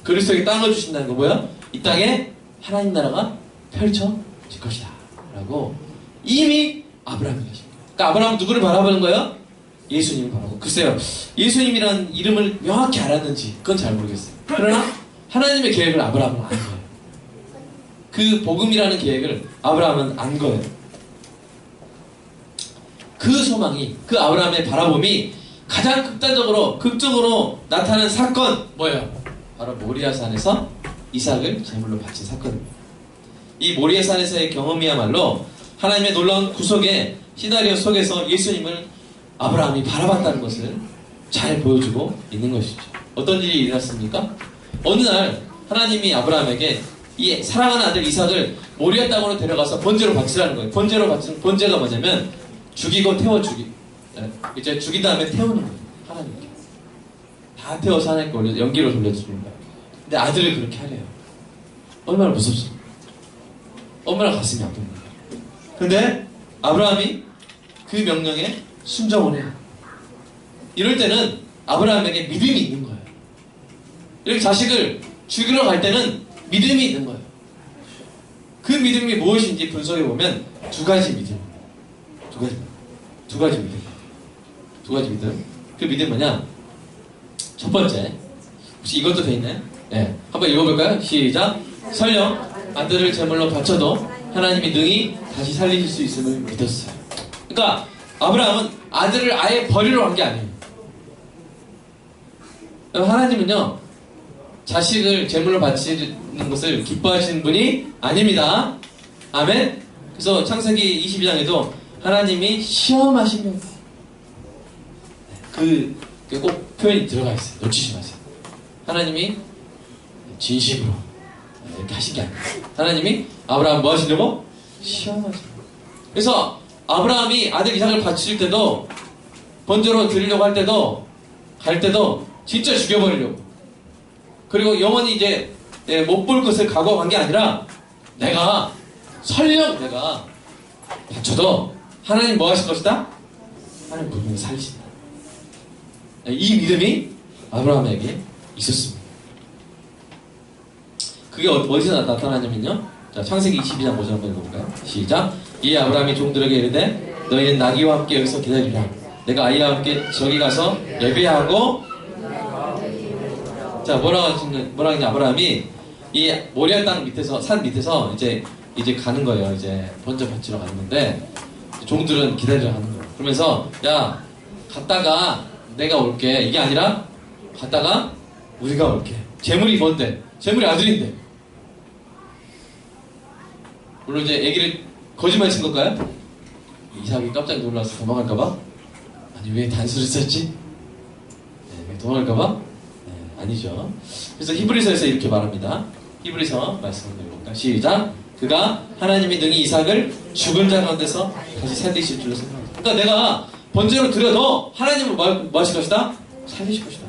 A: 그리스도에게 땅을 주신다는 거 뭐야? 이 땅에 하나님 나라가 펼쳐질 것이다 라고 이미 아브라함이 하신 거예요. 그러니까 아브라함은 누구를 바라보는 거예요? 예수님을 바라보고. 글쎄요, 예수님이라는 이름을 명확히 알았는지 그건 잘 모르겠어요. 그러나 하나님의 계획을 아브라함은 안 거예요. 그 복음이라는 계획을 아브라함은 안 거예요. 그 소망이, 그 아브라함의 바라봄이 가장 극적으로 나타나는 사건 뭐예요? 바로 모리아산에서 이삭을 제물로 바친 사건입니다. 이 모리아산에서의 경험이야말로 하나님의 놀라운 구속의 시나리오 속에서 예수님을 아브라함이 바라봤다는 것을 잘 보여주고 있는 것이죠. 어떤 일이 일어났습니까? 어느 날 하나님이 아브라함에게 이 사랑하는 아들 이삭을 모리아 땅으로 데려가서 번제로 바치라는 거예요. 번제가 뭐냐면 죽이고 이제 죽인 다음에 태우는 거예요. 하나님께 다 태워서 하나님께 올려 연기로 돌려주는 거예요. 근데 아들을 그렇게 하래요. 얼마나 무섭습니까? 얼마나 가슴이 아픕니까? 근데 아브라함이 그 명령에 순종을 해요. 이럴 때는 아브라함에게 믿음이 있는 거예요. 이렇게 자식을 죽이러 갈 때는 믿음이 있는 거예요. 그 믿음이 무엇인지 분석해보면 두 가지 믿음입니다. 두 가지 믿음. 그 믿음 뭐냐? 첫 번째, 혹시 이것도 돼 있나요? 네, 한번 읽어볼까요? 시작. 설령 아들을 제물로 바쳐도 하나님이 능히 다시 살리실 수 있음을 믿었어요. 그러니까 아브라함은 아들을 아예 버리러 간 게 아니에요. 하나님은요, 자식을 제물로 바치는 것을 기뻐하시는 분이 아닙니다. 아멘. 그래서 창세기 22장에도 하나님이 시험하시면 꼭 표현이 들어가 있어요. 놓치지 마세요. 하나님이 진심으로 이렇게 하신 게 아니에요. 하나님이 아브라함 뭐 하시려고? 시험하시려고. 그래서 아브라함이 아들 이삭을 바칠 때도, 번제로 드리려고 갈 때도 진짜 죽여버리려고. 그리고 영원히 이제 못 볼 것을 각오한 게 아니라 설령 내가 바쳐도 하나님 뭐 하실 것이다? 하나님 분명히 살리신다. 이 믿음이 아브라함에게 있었습니다. 그게 어디서 나타나냐면요. 자, 창세기 22장 5절 한번 읽어볼까요? 시작. 이 아브라함이 종들에게 이르되 너희는 나귀와 함께 여기서 기다리라. 내가 아이와 함께 저기 가서 예배하고. 자, 뭐라고 하냐, 아브라함이 이 모리아 땅 밑에서, 산 밑에서 이제 가는 거예요. 이제 번제 바치러 갔는데 종들은 기다리러 가는 거예요. 그러면서 야, 갔다가 내가 올게. 이게 아니라 갔다가 우리가 올게. 재물이 뭔데? 재물이 아들인데. 물론 이제 애기를 거짓말 친 걸까요? 이삭이 깜짝 놀라서 도망갈까봐? 아니, 왜 단수를 썼지? 왜 도망갈까봐? 아니죠. 그래서 히브리서에서 이렇게 말합니다. 히브리서 말씀을 읽어볼까요? 시작. 그가 하나님이 능히 이삭을 죽은 자 가운데서 다시 살리실 줄로 생각합니다. 그러니까 내가 번제로 드려도 하나님은 뭐 하실 것이다? 살리실 것이다.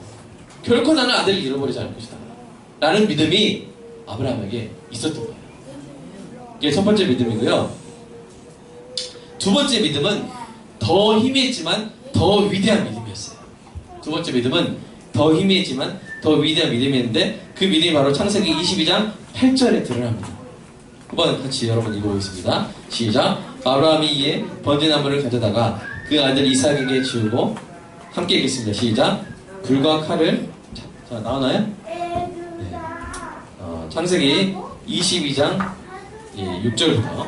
A: 결코 나는 아들을 잃어버리지 않을 것이다. 라는 믿음이 아브라함에게 있었던 거예요. 이게 첫 번째 믿음이고요. 두 번째 믿음은 더 희미했지만 더 위대한 믿음이었어요. 두 번째 믿음은 더 희미했지만 더 위대한 믿음이었는데 그 믿음이 바로 창세기 22장 8절에 드러납니다. 한번 같이 여러분 읽어보겠습니다. 시작. 아브라함이 이에 번제나무를 가져다가 그 아들 이삭에게 지우고, 함께 읽겠습니다. 시작. 불과 칼을, 자, 나오나요? 네. 창세기 22장 6절부터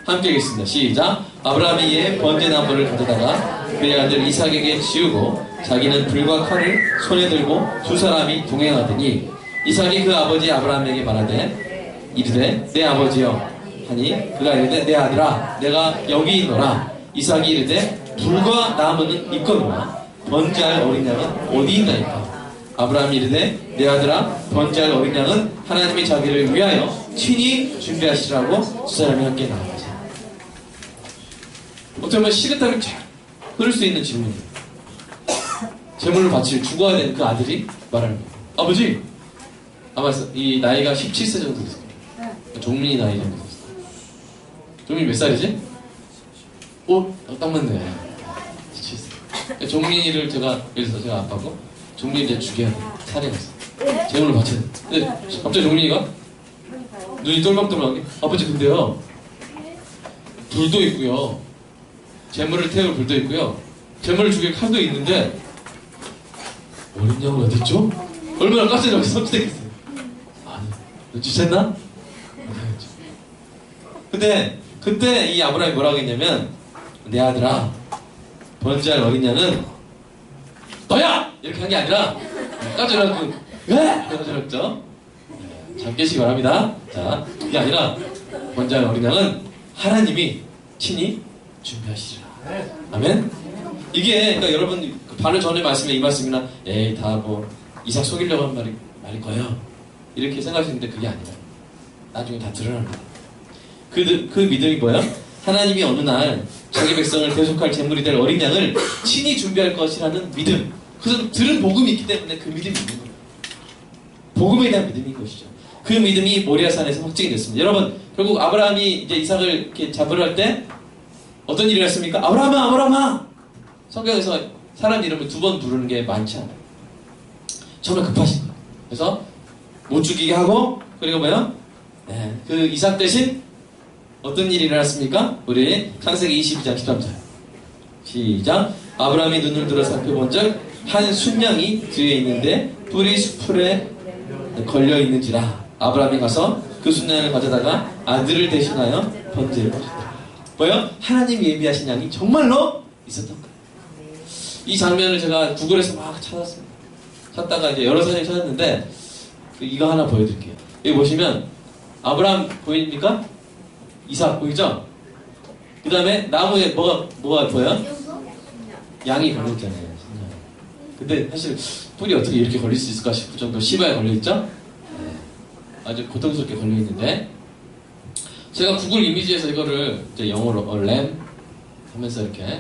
A: 함께 읽겠습니다. 시작. 아브라함이 이에 번제나무를 가져다가 그의 아들 이삭에게 지우고 자기는 불과 칼을 손에 들고 두 사람이 동행하더니 이삭이 그 아버지 아브라함에게 말하되 이르되 내 아버지여 하니 그가 이르되 내 아들아 내가 여기 있노라. 이삭이 이르되 불과 나무는 있거니와 번제할 어린 양은 어디 있나이까. 아브라함이 이르되 내 아들아 번제할 어린 양은 하나님이 자기를 위하여 친히 준비하시라고 두 사람이 함께 나아가자. 어떻게 보면 시그널이 잘 흐를 수 있는 질문이에요. 제물을 바칠 죽어야 되는 그 아들이 말하는 거예요. 아버지, 아마 이 나이가 17세 정도 됐을 거예요. 종민이 나이 정도 됐을 거예요. 종민이 몇 살이지? 딱 맞네. 17세. 종린이를 제가 그래서 제가 아빠고 종린이 이제 죽여야 돼. 살해해서 제물을 바쳐야 돼. 근데 갑자기 종린이가 눈이 똘망똘망하게 아버지 근데요 불도 있고요 제물을 태울 불도 있고요 제물을 죽일 칼도 있는데 어린 양은 어딨죠? 얼마나 깜짝 놀라서 섬뜩했어요. 아니 눈치챘나? 근데 그때 이 아브라함이 뭐라고 했냐면 내 아들아 번제할 어린 양은 너야! 이렇게 한 게 아니라 깜짝 놀라고 왜? 깜짝 놀랐죠? 잘 깨시기 바랍니다. 자, 이게 아니라 번제할 어린 양은 하나님이 친히 준비하시리라. 아멘? 이게 그러니까 여러분 바로 전에 말씀에 이 말씀이나 에이 다 뭐 이삭 속이려고 한 말일 거예요. 이렇게 생각하시는데 그게 아니라 나중에 다 드러납니다. 그 믿음이 뭐야? 하나님이 어느 날 자기 백성을 대속할 제물이 될 어린 양을 친히 준비할 것이라는 믿음. 그래서 들은 복음이 있기 때문에 그 믿음이 있는 거예요. 복음에 대한 믿음인 것이죠. 그 믿음이 모리아산에서 확증이 됐습니다. 여러분 결국 아브라함이 이제 이삭을 이렇게 잡으러 할 때 어떤 일을 했습니까? 아브라함아 아브라함아 성경에서 사람 이름을 2번 부르는 게 많지 않아요. 정말 급하신 거예요. 그래서 못 죽이게 하고 그리고 뭐요? 네, 그 이삭 대신 어떤 일이 일어났습니까? 우리 창세기 22장 13절 시작. 아브라함이 눈을 들어 살펴본 적 한 순양이 뒤에 있는데 뿔이 수풀에 걸려있는지라 아브라함이 가서 그 순양을 가져다가 아들을 대신하여 번제를 드렸더라. 뭐요? 하나님이 예비하신 양이 정말로 있었던 거예요. 이 장면을 제가 구글에서 막 찾았습니다. 찾다가 이제 여러 사진을 찾았는데 이거 하나 보여드릴게요. 여기 보시면 아브라함 보입니까? 이삭 보이죠? 그 다음에 나무에 뭐가 보여요? 양이 걸려있잖아요. 근데 사실 뿔이 어떻게 이렇게 걸릴 수 있을까 싶을 정도로 심하게 걸려있죠? 네. 아주 고통스럽게 걸려있는데 제가 구글 이미지에서 이거를 이제 영어로 램 하면서 이렇게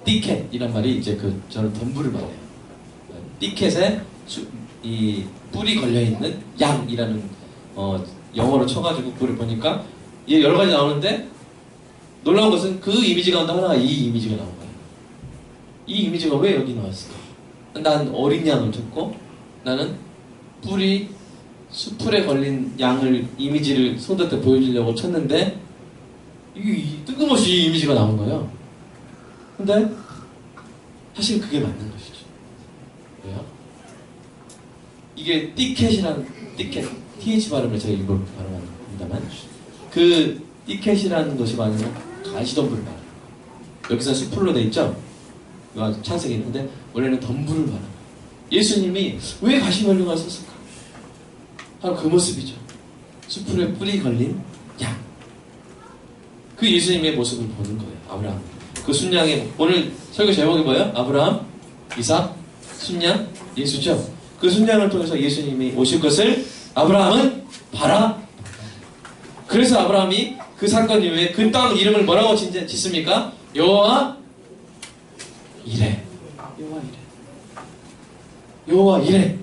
A: 티켓이란 말이 이제 저는 덤불을 말해요. 티켓에 이 뿔이 걸려있는 양이라는 영어로 쳐가지고 그걸 보니까 이게 여러 가지 나오는데 놀라운 것은 그 이미지 가운데 하나가 이 이미지가 나온 거예요. 이 이미지가 왜 여기 나왔을까? 난 어린 양을 줬고 나는 뿔이 수풀에 걸린 양을 이미지를 손한테 보여주려고 쳤는데 이 뜬금없이 이 이미지가 나온 거예요. 근데 사실 그게 맞는 것이죠. 왜요? 이게 티켓이란 티켓 TH 발음을 제가 일부러 발음합니다만 그 티켓이라는 것이 말하면 가시덤불을 말해요. 여기서 수풀로 돼 있죠? 창세기 있는데 원래는 덤불을 말해요. 예수님이 왜 가시면류관을 썼을까? 바로 그 모습이죠. 수풀에 뿔이 걸린 양. 그 예수님의 모습을 보는 거예요. 아브라함. 그 순양의 오늘 설교 제목이 뭐예요? 아브라함, 이삭, 순양, 예수죠. 그 순양을 통해서 예수님이 오실 것을 아브라함은 바라. 그래서 아브라함이 그 사건 이후에 그 땅 이름을 뭐라고 짓습니까? 여호와 이레. 여호와 이레. 여호와 이레.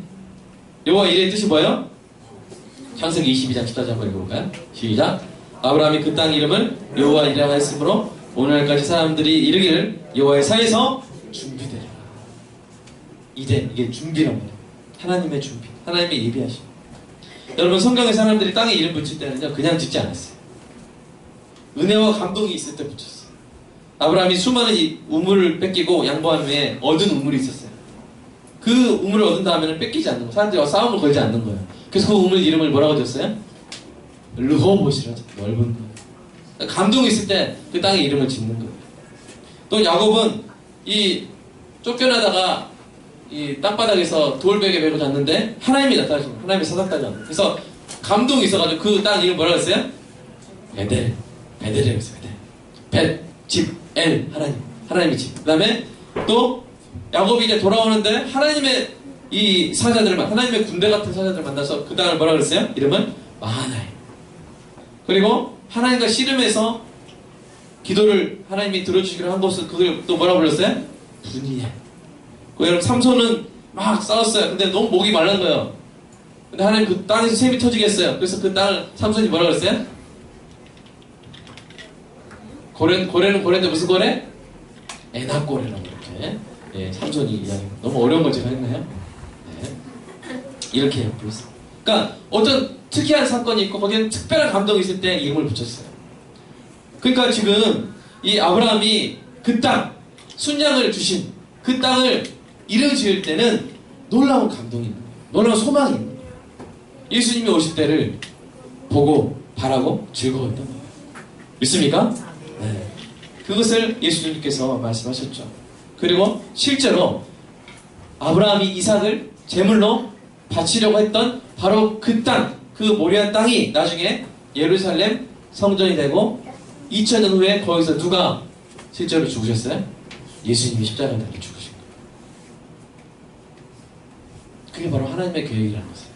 A: 여호와 이레의 뜻이 뭐예요? 창세기 22장 14절 한번 읽어볼까요? 시작. 아브라함이 그 땅 이름을 여호와 이레라 했으므로 오늘날까지 사람들이 이르기를 여호와의 사에서 준비되라. 이제 이게 준비란 말이에요. 하나님의 준비, 하나님의 예비하심. 여러분 성경의 사람들이 땅에 이름 붙일 때는요 그냥 짓지 않았어요. 은혜와 감동이 있을 때 붙였어요. 아브라함이 수많은 우물을 뺏기고 양보한 후에 얻은 우물이 있었어요. 그 우물을 얻은 다음에는 뺏기지 않는 거예요. 사람들과 싸움을 걸지 않는 거예요. 그래서 그 우물 이름을 뭐라고 줬어요? 르호봇이라죠. 넓은 거. 감동이 있을 때 그 땅에 이름을 짓는 거예요. 또 야곱은 이 쫓겨나다가 이 땅바닥에서 돌베개 메고 잤는데 하나님이 나타나신 거예요. 하나님이 사닥다죠. 그래서 감동이 있어가지고 그 땅 이름 뭐라고 했어요? 베델이라고 했어요. 베델. 집, 엘, 하나님의 집. 그 다음에 또 야곱이 이제 돌아오는데 하나님의 이 사자들을 하나님의 군대 같은 사자들을 만나서 그 땅을 뭐라 그랬어요? 이름은 마하나임. 그리고 하나님과 씨름해서 기도를 하나님이 들어주시기로 한 곳을 그걸 또 뭐라 불렀어요? 분이엘. 그 여러분 삼손은 막 싸웠어요. 근데 너무 목이 말란 거예요. 근데 하나님 그 땅에서 샘이 터지게 했어요. 그래서 그 땅을 삼손이 뭐라 그랬어요? 고래는 고래인데 무슨 고래? 에나꼬레라고 이렇게 예, 삼손이 이야기. 너무 어려운 걸 제가 했나요? 네. 이렇게 불렀어요. 그러니까 어떤 특이한 사건이 있고 거기에 특별한 감동이 있을 때 이름을 붙였어요. 그러니까 지금 이 아브라함이 그 땅, 순양을 주신 그 땅을 이름 지을 때는 놀라운 감동이 있는 거예요. 놀라운 소망이 있는 거예요. 예수님이 오실 때를 보고 바라고 즐거웠던 거예요. 믿습니까? 네. 그것을 예수님께서 말씀하셨죠. 그리고 실제로 아브라함이 이삭을 제물로 바치려고 했던 바로 그 땅, 그 모리아 땅이 나중에 예루살렘 성전이 되고 2000년 후에 거기서 누가 실제로 죽으셨어요? 예수님이 십자가에 달려 죽으신 거예요. 그게 바로 하나님의 계획이라는 것이에요.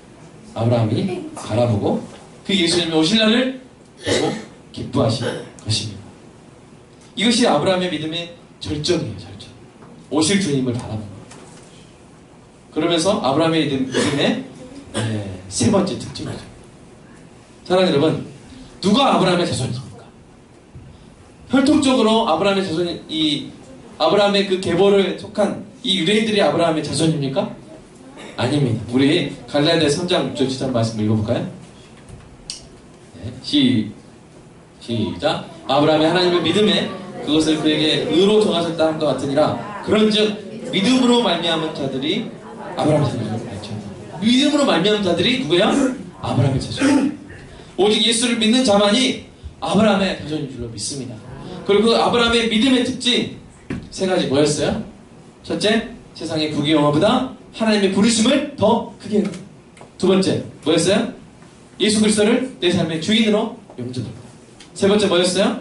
A: 아브라함이 바라보고 그 예수님이 오실 날을 보고 기뻐하신 것입니다. 이것이 아브라함의 믿음의 절정이에요. 절정. 오실 주님을 바라보는 거예요. 그러면서 아브라함의 믿음의 세 번째 특징이죠. 사랑하는 여러분, 누가 아브라함의 자손입니까? 혈통적으로 아브라함의 자손이 이 아브라함의 그 계보를 속한 이 유대인들이 아브라함의 자손입니까? 아닙니다. 우리 갈라디아 3장 6절 7절 말씀 읽어볼까요? 네, 시작. 아브라함의 하나님을 믿음에 그것을 그에게 의로 정하셨다 함과 같으니라. 그런즉 믿음으로 말미암은 자들이 아브라함의 자손이라고 했죠. 믿음으로 말미암은 자들이 누구야? 아브라함의 자손. 오직 예수를 믿는 자만이 아브라함의 자손인 줄로 믿습니다. 그리고 그 아브라함의 믿음의 특징 세 가지 뭐였어요? 첫째, 세상의 부귀영화보다 하나님의 부르심을 더 크게. 두 번째, 뭐였어요? 예수 그리스도를 내 삶의 주인으로 영접합니다. 세 번째 뭐였어요?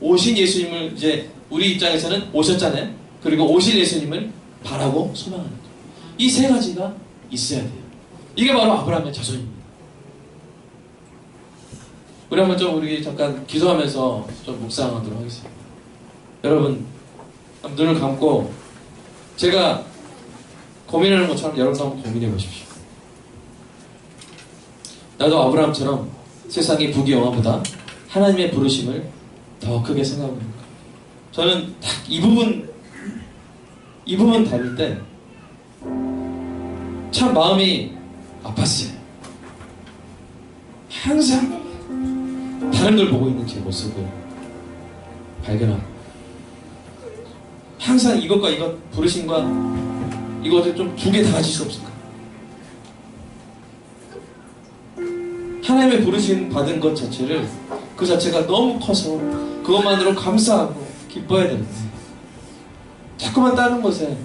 A: 오신 예수님을 이제 우리 입장에서는 오셨잖아요. 그리고 오실 예수님을 바라고 소망하는 거예요. 이 세 가지가 있어야 돼요. 이게 바로 아브라함의 자손입니다. 우리 한번 좀 우리 잠깐 기도하면서 좀 묵상하도록 하겠습니다. 여러분 눈을 감고 제가 고민하는 것처럼 여러분도 한번 고민해 보십시오. 나도 아브라함처럼 세상의 부귀영화보다 하나님의 부르심을 더 크게 생각하고 있는 거예요. 저는 딱 이 부분 다룰 때 참 마음이 아팠어요. 항상 다른 걸 보고 있는 제 모습을 발견하고 항상 이것과 이것 부르심과 이것을 좀 두 개 다 가질 수 없을까? 하나님의 부르심 받은 것 자체를 그 자체가 너무 커서 그것만으로 감사하고 기뻐해야 되는데 자꾸만 다른 것에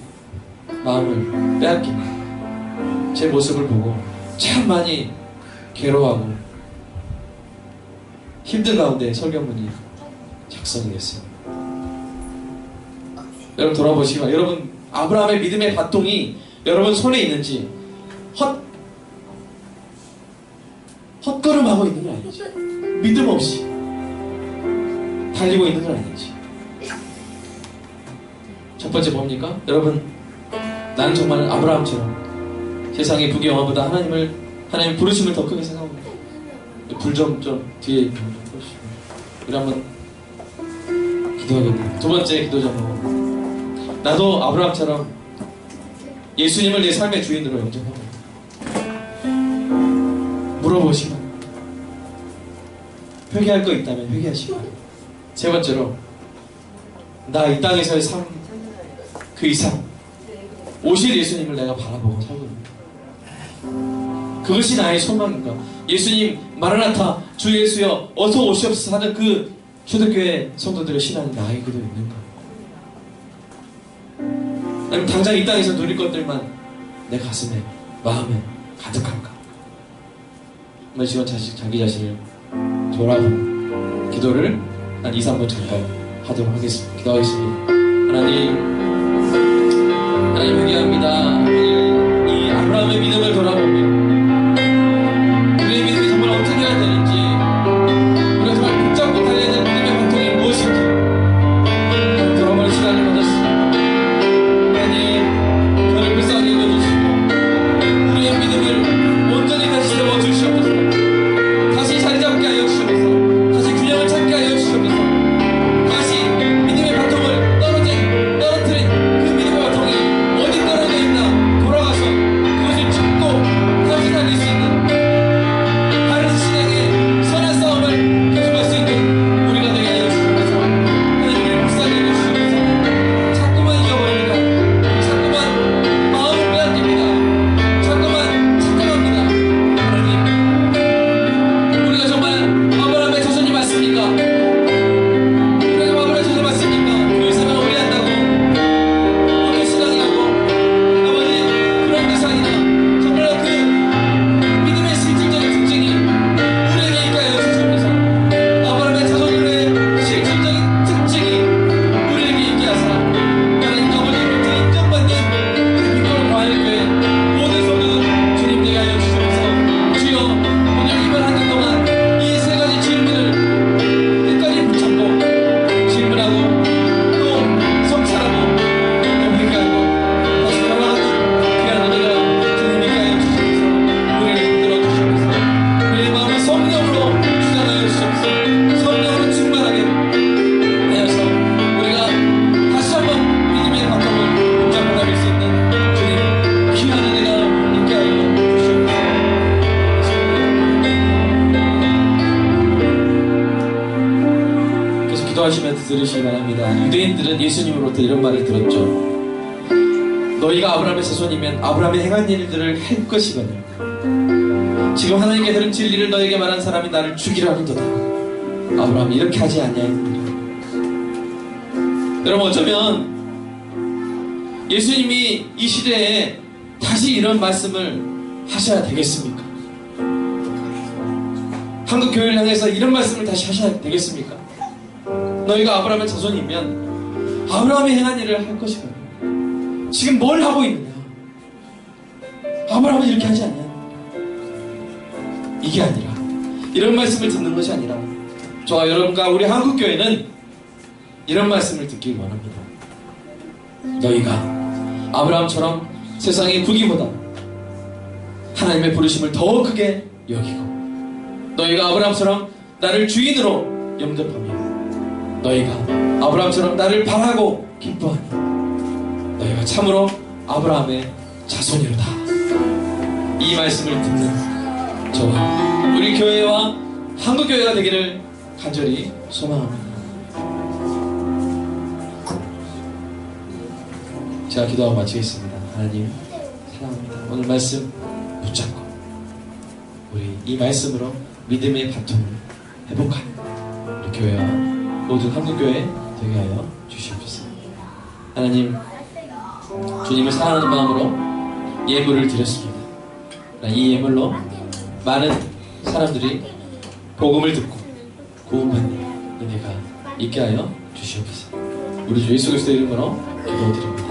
A: 마음을 빼앗기는 제 모습을 보고 참 많이 괴로워하고 힘든 가운데 설교문이 작성이 됐어요. 여러분 돌아보시고 여러분 아브라함의 믿음의 바통이 여러분 손에 있는지 헛걸음하고 있는 건 아니지. 믿음 없이 달리고 있는 건 아니지. 첫 번째 뭡니까? 여러분 나는 정말 아브라함처럼 세상의 부귀영화보다 하나님의 부르심을 더 크게 생각하고 불 좀 뒤에 보시고 우리 한번 기도하겠네요. 두 번째 기도 제목, 나도 아브라함처럼 예수님을 내 삶의 주인으로 영접하고 물어보시고 회개할 거 있다면 회개하시고 세 번째로 나 이 땅에서의 삶 그 이상 오실 예수님을 내가 바라보고 살고 있는 그것이 나의 소망인가? 예수님 마라나타 주 예수여 어서 오시옵소서 하는 그 초대교회 성도들의 신앙이 나에게도 있는가? 아니면 당장 이 땅에서 누릴 것들만 내 가슴에 마음에 가득한가? 정말 지금 자기 자신을 돌아보는 기도를 한 2, 3분 잠깐 하도록 하겠습니다. 기도하겠습니다. 하나님 회개합니다. 이 아브라함의 믿음을 돌아보며 우리의 믿음이 정말 어떻게 해야 되는지 우리가 정말 붙잡고 달려야 되는 믿음의 고통이 무엇인지 돌아보는 시간을 가졌습니다. 하나님 저를 불쌍히 여겨주시고 우리의 믿음을 온전히 다시 세워주시옵소서. 다시 자리 잡게 하여 주시옵소서. 다시 균형을 찾게 하여 주시옵소서. 다시 믿음의 바통을 떨어진 들으시기 바랍니다. 유대인들은 예수님으로부터 이런 말을 들었죠. 너희가 아브라함의 자손이면 아브라함이 행한 일들을 할 것이거늘 지금 하나님께 들은 진리를 너에게 말한 사람이 나를 죽이려 하는도다. 아브라함이 이렇게 하지 않냐. 여러분, 어쩌면 예수님이 이 시대에 다시 이런 말씀을 하셔야 되겠습니까? 한국 교회를 향해서 이런 말씀을 다시 하셔야 되겠습니까? 너희가 아브라함의 자손이면 아브라함이 행한 일을 할 것이거든. 지금 뭘 하고 있느냐? 아브라함은 이렇게 하지 않냐? 이게 아니라, 이런 말씀을 듣는 것이 아니라, 저와 여러분과 우리 한국교회는 이런 말씀을 듣길 원합니다. 너희가 아브라함처럼 세상의 부귀보다 하나님의 부르심을 더 크게 여기고, 너희가 아브라함처럼 나를 주인으로 영접하며, 너희가 아브라함처럼 나를 바라고 기뻐하니 너희가 참으로 아브라함의 자손이로다. 이 말씀을 듣는 저와 우리 교회와 한국교회가 되기를 간절히 소망합니다. 제가 기도하고 마치겠습니다. 하나님 사랑합니다. 오늘 말씀 붙잡고 우리 이 말씀으로 믿음의 바통을 회복하는 우리 교회와 모든 한국교회 되게 하여 주시옵소서. 하나님, 주님을 사랑하는 마음으로 예물을 드렸습니다. 이 예물로 많은 사람들이 복음을 듣고 구원받는 은혜가 있게 하여 주시옵소서. 우리 주 예수 그리스도의 이름으로 기도드립니다.